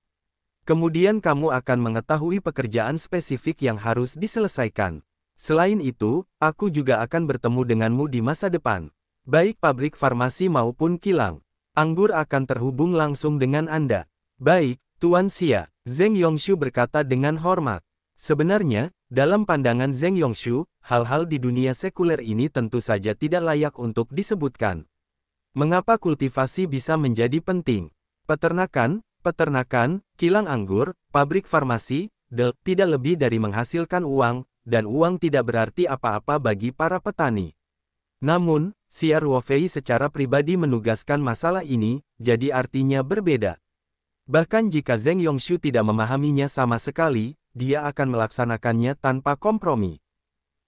Kemudian kamu akan mengetahui pekerjaan spesifik yang harus diselesaikan. Selain itu, aku juga akan bertemu denganmu di masa depan. Baik pabrik farmasi maupun kilang. Anggur akan terhubung langsung dengan Anda. Baik, Tuan Xia, Zheng Yongshu berkata dengan hormat. Sebenarnya, dalam pandangan Zheng Yongshu, hal-hal di dunia sekuler ini tentu saja tidak layak untuk disebutkan. Mengapa kultivasi bisa menjadi penting? Peternakan, kilang anggur, pabrik farmasi, tidak lebih dari menghasilkan uang, dan uang tidak berarti apa-apa bagi para petani. Namun, Xia Ruofei secara pribadi menugaskan masalah ini, jadi artinya berbeda. Bahkan jika Zheng Yongshu tidak memahaminya sama sekali, dia akan melaksanakannya tanpa kompromi.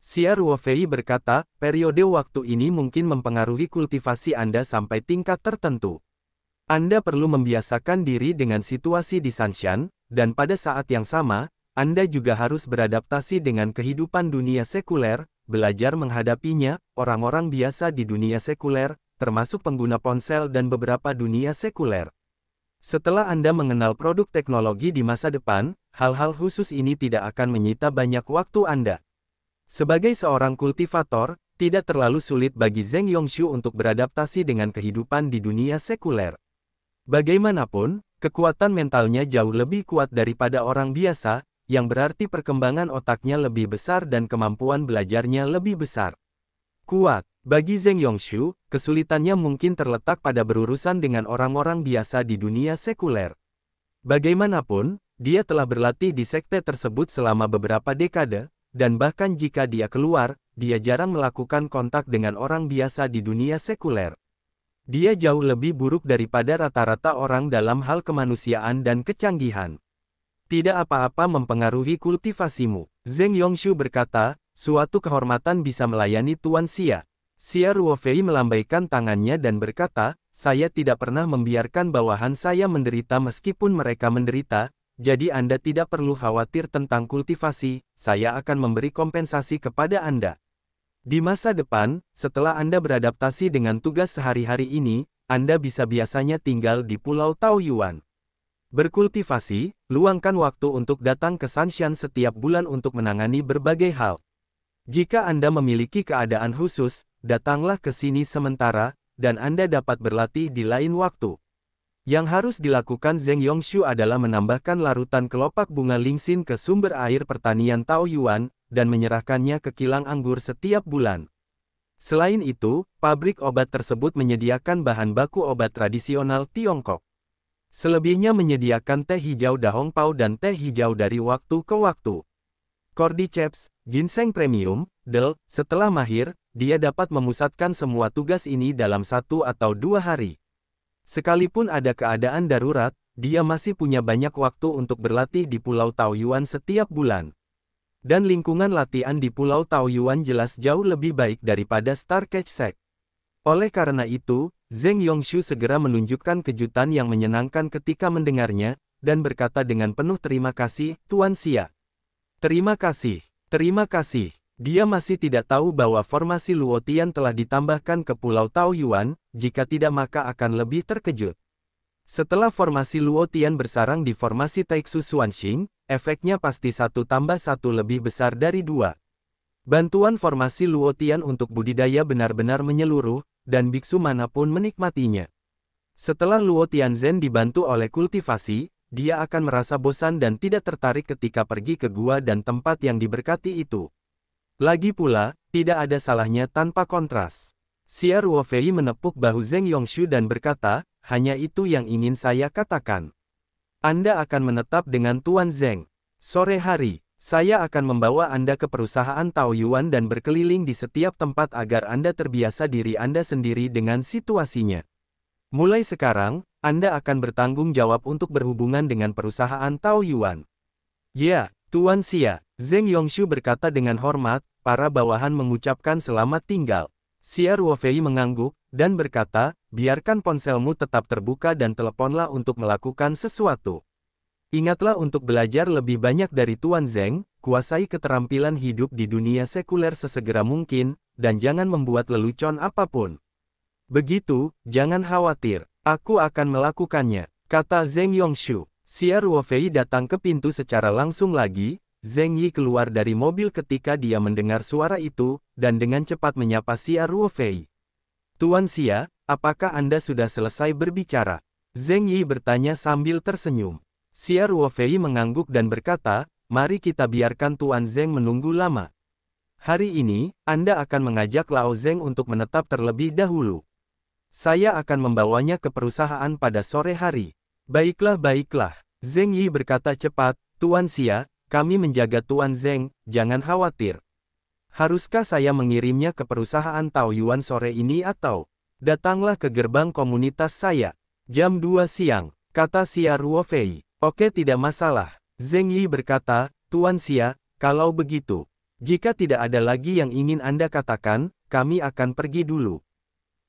Xia Ruofei berkata, periode waktu ini mungkin mempengaruhi kultivasi Anda sampai tingkat tertentu. Anda perlu membiasakan diri dengan situasi di Sanshan, dan pada saat yang sama, Anda juga harus beradaptasi dengan kehidupan dunia sekuler, belajar menghadapinya, orang-orang biasa di dunia sekuler, termasuk pengguna ponsel dan beberapa dunia sekuler. Setelah Anda mengenal produk teknologi di masa depan, hal-hal khusus ini tidak akan menyita banyak waktu Anda. Sebagai seorang kultivator, tidak terlalu sulit bagi Zheng Yongshu untuk beradaptasi dengan kehidupan di dunia sekuler. Bagaimanapun, kekuatan mentalnya jauh lebih kuat daripada orang biasa, yang berarti perkembangan otaknya lebih besar dan kemampuan belajarnya lebih besar. Kuat. Bagi Zheng Yongshu, kesulitannya mungkin terletak pada berurusan dengan orang-orang biasa di dunia sekuler. Bagaimanapun, dia telah berlatih di sekte tersebut selama beberapa dekade, dan bahkan jika dia keluar, dia jarang melakukan kontak dengan orang biasa di dunia sekuler. Dia jauh lebih buruk daripada rata-rata orang dalam hal kemanusiaan dan kecanggihan. Tidak apa-apa mempengaruhi kultivasimu. Zheng Yongshu berkata, suatu kehormatan bisa melayani Tuan Xia. Xia Ruofei melambaikan tangannya dan berkata, saya tidak pernah membiarkan bawahan saya menderita meskipun mereka menderita, jadi Anda tidak perlu khawatir tentang kultivasi, saya akan memberi kompensasi kepada Anda. Di masa depan, setelah Anda beradaptasi dengan tugas sehari-hari ini, Anda bisa biasanya tinggal di Pulau Taoyuan. Berkultivasi, luangkan waktu untuk datang ke Sanshan setiap bulan untuk menangani berbagai hal. Jika Anda memiliki keadaan khusus, datanglah ke sini sementara, dan Anda dapat berlatih di lain waktu. Yang harus dilakukan Zheng Yongshu adalah menambahkan larutan kelopak bunga lingsin ke sumber air pertanian Taoyuan, dan menyerahkannya ke kilang anggur setiap bulan. Selain itu, pabrik obat tersebut menyediakan bahan baku obat tradisional Tiongkok. Selebihnya menyediakan teh hijau dahong pao dan teh hijau dari waktu ke waktu. Cordyceps, ginseng premium, Del, setelah mahir, dia dapat memusatkan semua tugas ini dalam 1 atau 2 hari. Sekalipun ada keadaan darurat, dia masih punya banyak waktu untuk berlatih di Pulau Taoyuan setiap bulan. Dan lingkungan latihan di Pulau Taoyuan jelas jauh lebih baik daripada Starcatch Shack. Oleh karena itu, Zheng Yongshu segera menunjukkan kejutan yang menyenangkan ketika mendengarnya, dan berkata dengan penuh terima kasih, Tuan Xia. Terima kasih. Terima kasih. Dia masih tidak tahu bahwa formasi Luotian telah ditambahkan ke Pulau Taoyuan, jika tidak maka akan lebih terkejut. Setelah formasi Luotian bersarang di formasi Taixu Xuanxing, efeknya pasti 1 tambah 1 lebih besar dari 2. Bantuan formasi Luotian untuk budidaya benar-benar menyeluruh, dan biksu manapun menikmatinya. Setelah Luotian Zen dibantu oleh kultivasi, dia akan merasa bosan dan tidak tertarik ketika pergi ke gua dan tempat yang diberkati itu. Lagi pula, tidak ada salahnya tanpa kontras. Xia Ruofei menepuk bahu Zheng Yongshu dan berkata, hanya itu yang ingin saya katakan. Anda akan menetap dengan Tuan Zheng. Sore hari, saya akan membawa Anda ke perusahaan Taoyuan dan berkeliling di setiap tempat agar Anda terbiasa diri Anda sendiri dengan situasinya. Mulai sekarang, Anda akan bertanggung jawab untuk berhubungan dengan perusahaan Taoyuan. Ya, Tuan Xia, Zheng Yongshu berkata dengan hormat, para bawahan mengucapkan selamat tinggal. Xia Ruofei mengangguk, dan berkata, biarkan ponselmu tetap terbuka dan teleponlah untuk melakukan sesuatu. Ingatlah untuk belajar lebih banyak dari Tuan Zheng, kuasai keterampilan hidup di dunia sekuler sesegera mungkin, dan jangan membuat lelucon apapun. Begitu, jangan khawatir, aku akan melakukannya, kata Zheng Yongshu. Xia Ruofei datang ke pintu secara langsung lagi, Zheng Yi keluar dari mobil ketika dia mendengar suara itu, dan dengan cepat menyapa Xia Ruofei. Tuan Xia, apakah Anda sudah selesai berbicara? Zheng Yi bertanya sambil tersenyum. Xia Ruofei mengangguk dan berkata, mari kita biarkan Tuan Zheng menunggu lama. Hari ini, Anda akan mengajak Lao Zheng untuk menetap terlebih dahulu. Saya akan membawanya ke perusahaan pada sore hari. Baiklah, baiklah. Zheng Yi berkata cepat, Tuan Xia, kami menjaga Tuan Zheng, jangan khawatir. Haruskah saya mengirimnya ke perusahaan Taoyuan sore ini atau? Datanglah ke gerbang komunitas saya. Jam 2 siang, kata Xia Ruofei. Oke, tidak masalah. Zheng Yi berkata, Tuan Xia, kalau begitu. Jika tidak ada lagi yang ingin Anda katakan, kami akan pergi dulu.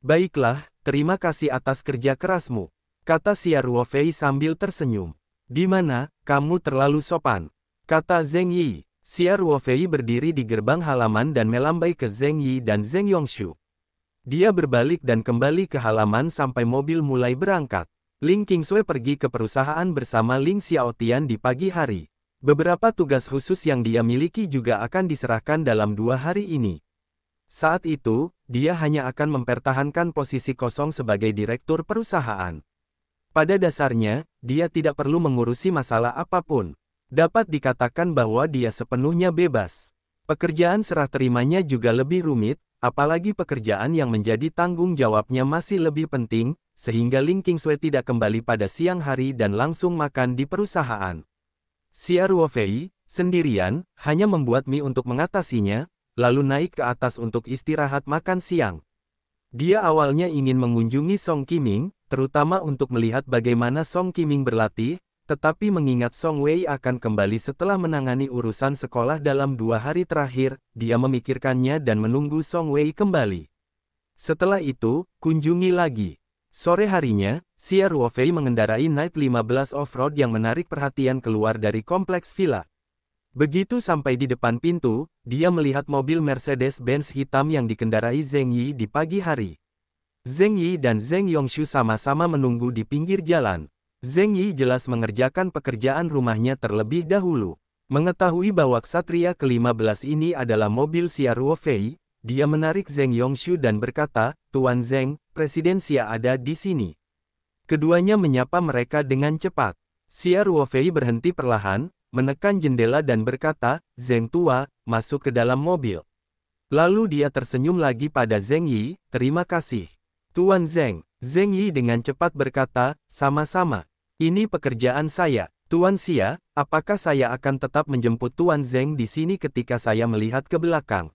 Baiklah, terima kasih atas kerja kerasmu, kata Xia Ruofei sambil tersenyum. Di mana, kamu terlalu sopan, kata Zheng Yi. Xia Ruofei berdiri di gerbang halaman dan melambai ke Zheng Yi dan Zheng Yongshu. Dia berbalik dan kembali ke halaman sampai mobil mulai berangkat. Ling Qingsui pergi ke perusahaan bersama Ling Xiaotian di pagi hari. Beberapa tugas khusus yang dia miliki juga akan diserahkan dalam 2 hari ini. Saat itu, dia hanya akan mempertahankan posisi kosong sebagai direktur perusahaan. Pada dasarnya, dia tidak perlu mengurusi masalah apapun. Dapat dikatakan bahwa dia sepenuhnya bebas. Pekerjaan serah terimanya juga lebih rumit, apalagi pekerjaan yang menjadi tanggung jawabnya masih lebih penting, sehingga Ling Qingsui tidak kembali pada siang hari dan langsung makan di perusahaan. Xia Ruofei, sendirian, hanya membuat mie untuk mengatasinya, lalu naik ke atas untuk istirahat makan siang. Dia awalnya ingin mengunjungi Song Qiming, terutama untuk melihat bagaimana Song Qiming berlatih, tetapi mengingat Song Wei akan kembali setelah menangani urusan sekolah dalam 2 hari terakhir, dia memikirkannya dan menunggu Song Wei kembali. Setelah itu, kunjungi lagi. Sore harinya, Xia Ruofei mengendarai Night 15 Off-Road yang menarik perhatian keluar dari kompleks villa. Begitu sampai di depan pintu, dia melihat mobil Mercedes-Benz hitam yang dikendarai Zheng Yi di pagi hari. Zheng Yi dan Zheng Yongshu sama-sama menunggu di pinggir jalan. Zheng Yi jelas mengerjakan pekerjaan rumahnya terlebih dahulu. Mengetahui bahwa ksatria ke-15 ini adalah mobil Xia Ruofei, dia menarik Zheng Yongshu dan berkata, "Tuan Zheng, Presiden Xia ada di sini." Keduanya menyapa mereka dengan cepat. Xia Ruofei berhenti perlahan, menekan jendela dan berkata, "Zheng tua, masuk ke dalam mobil." Lalu dia tersenyum lagi pada Zheng Yi, "Terima kasih, Tuan Zheng." Zheng Yi dengan cepat berkata, "Sama-sama. Ini pekerjaan saya. Tuan Xia, apakah saya akan tetap menjemput Tuan Zheng di sini?" Ketika saya melihat ke belakang,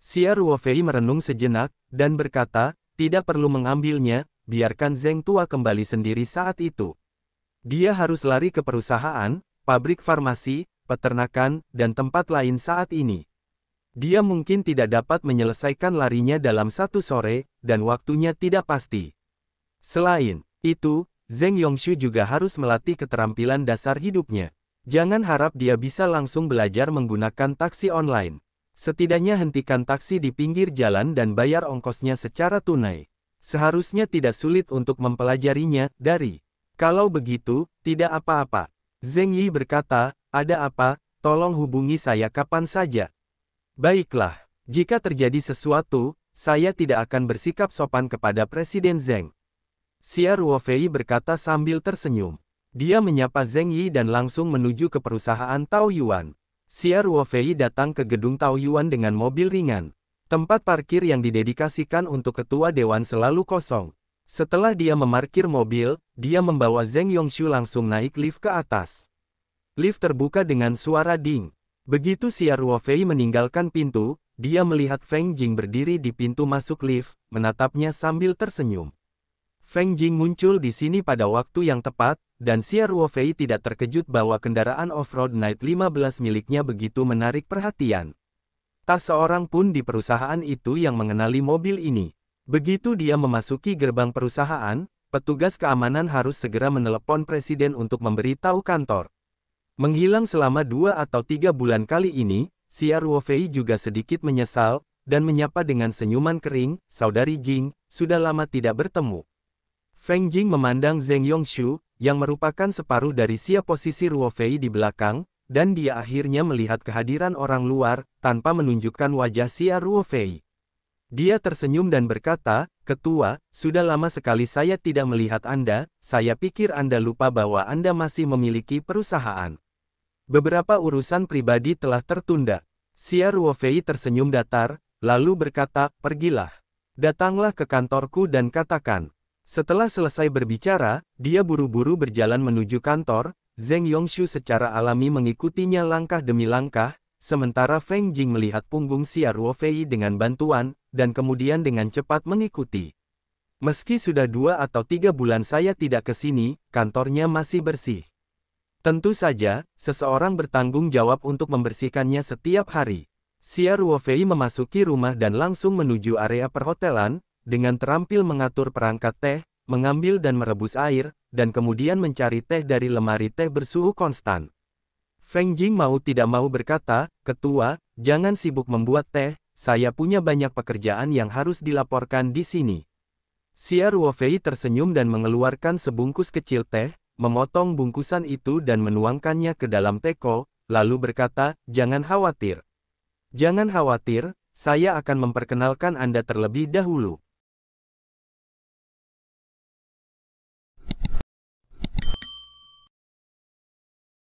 Xia Ruofei merenung sejenak, dan berkata, "Tidak perlu mengambilnya, biarkan Zheng tua kembali sendiri saat itu. Dia harus lari ke perusahaan, pabrik farmasi, peternakan, dan tempat lain saat ini. Dia mungkin tidak dapat menyelesaikan larinya dalam satu sore, dan waktunya tidak pasti. Selain itu, Zheng Yongshu juga harus melatih keterampilan dasar hidupnya. Jangan harap dia bisa langsung belajar menggunakan taksi online. Setidaknya hentikan taksi di pinggir jalan dan bayar ongkosnya secara tunai. Seharusnya tidak sulit untuk mempelajarinya dari. Kalau begitu, tidak apa-apa." Zheng Yi berkata, "Ada apa? Tolong hubungi saya kapan saja." "Baiklah, jika terjadi sesuatu, saya tidak akan bersikap sopan kepada Presiden Zheng." Xia Ruofei berkata sambil tersenyum. Dia menyapa Zheng Yi dan langsung menuju ke perusahaan Taoyuan. Xia Ruofei datang ke gedung Taoyuan dengan mobil ringan. Tempat parkir yang didedikasikan untuk ketua dewan selalu kosong. Setelah dia memarkir mobil, dia membawa Zheng Yongshu langsung naik lift ke atas. Lift terbuka dengan suara ding. Begitu Xia Ruofei meninggalkan pintu, dia melihat Feng Jing berdiri di pintu masuk lift, menatapnya sambil tersenyum. Feng Jing muncul di sini pada waktu yang tepat, dan Xia Ruofei tidak terkejut bahwa kendaraan off-road Night 15 miliknya begitu menarik perhatian. Tak seorang pun di perusahaan itu yang mengenali mobil ini. Begitu dia memasuki gerbang perusahaan, petugas keamanan harus segera menelepon presiden untuk memberitahu kantor. Menghilang selama 2 atau 3 bulan kali ini, Xia Ruofei juga sedikit menyesal, dan menyapa dengan senyuman kering, "Saudari Jing, sudah lama tidak bertemu." Feng Jing memandang Zheng Yongshu, yang merupakan separuh dari Xia posisi Ruofei di belakang, dan dia akhirnya melihat kehadiran orang luar, tanpa menunjukkan wajah Xia Ruofei. Dia tersenyum dan berkata, "Ketua, sudah lama sekali saya tidak melihat Anda, saya pikir Anda lupa bahwa Anda masih memiliki perusahaan. Beberapa urusan pribadi telah tertunda." Xia Ruofei tersenyum datar, lalu berkata, "Pergilah. Datanglah ke kantorku dan katakan." Setelah selesai berbicara, dia buru-buru berjalan menuju kantor. Zheng Yongshu secara alami mengikutinya langkah demi langkah, sementara Feng Jing melihat punggung Xia Ruofei dengan bantuan, dan kemudian dengan cepat mengikuti. "Meski sudah 2 atau 3 bulan saya tidak ke sini, kantornya masih bersih. Tentu saja, seseorang bertanggung jawab untuk membersihkannya setiap hari." Xia Ruofei memasuki rumah dan langsung menuju area perhotelan, dengan terampil mengatur perangkat teh, mengambil dan merebus air, dan kemudian mencari teh dari lemari teh bersuhu konstan. Feng Jing mau tidak mau berkata, "Ketua, jangan sibuk membuat teh, saya punya banyak pekerjaan yang harus dilaporkan di sini." Xia Ruofei tersenyum dan mengeluarkan sebungkus kecil teh, memotong bungkusan itu dan menuangkannya ke dalam teko, lalu berkata, "Jangan khawatir. Jangan khawatir, saya akan memperkenalkan Anda terlebih dahulu.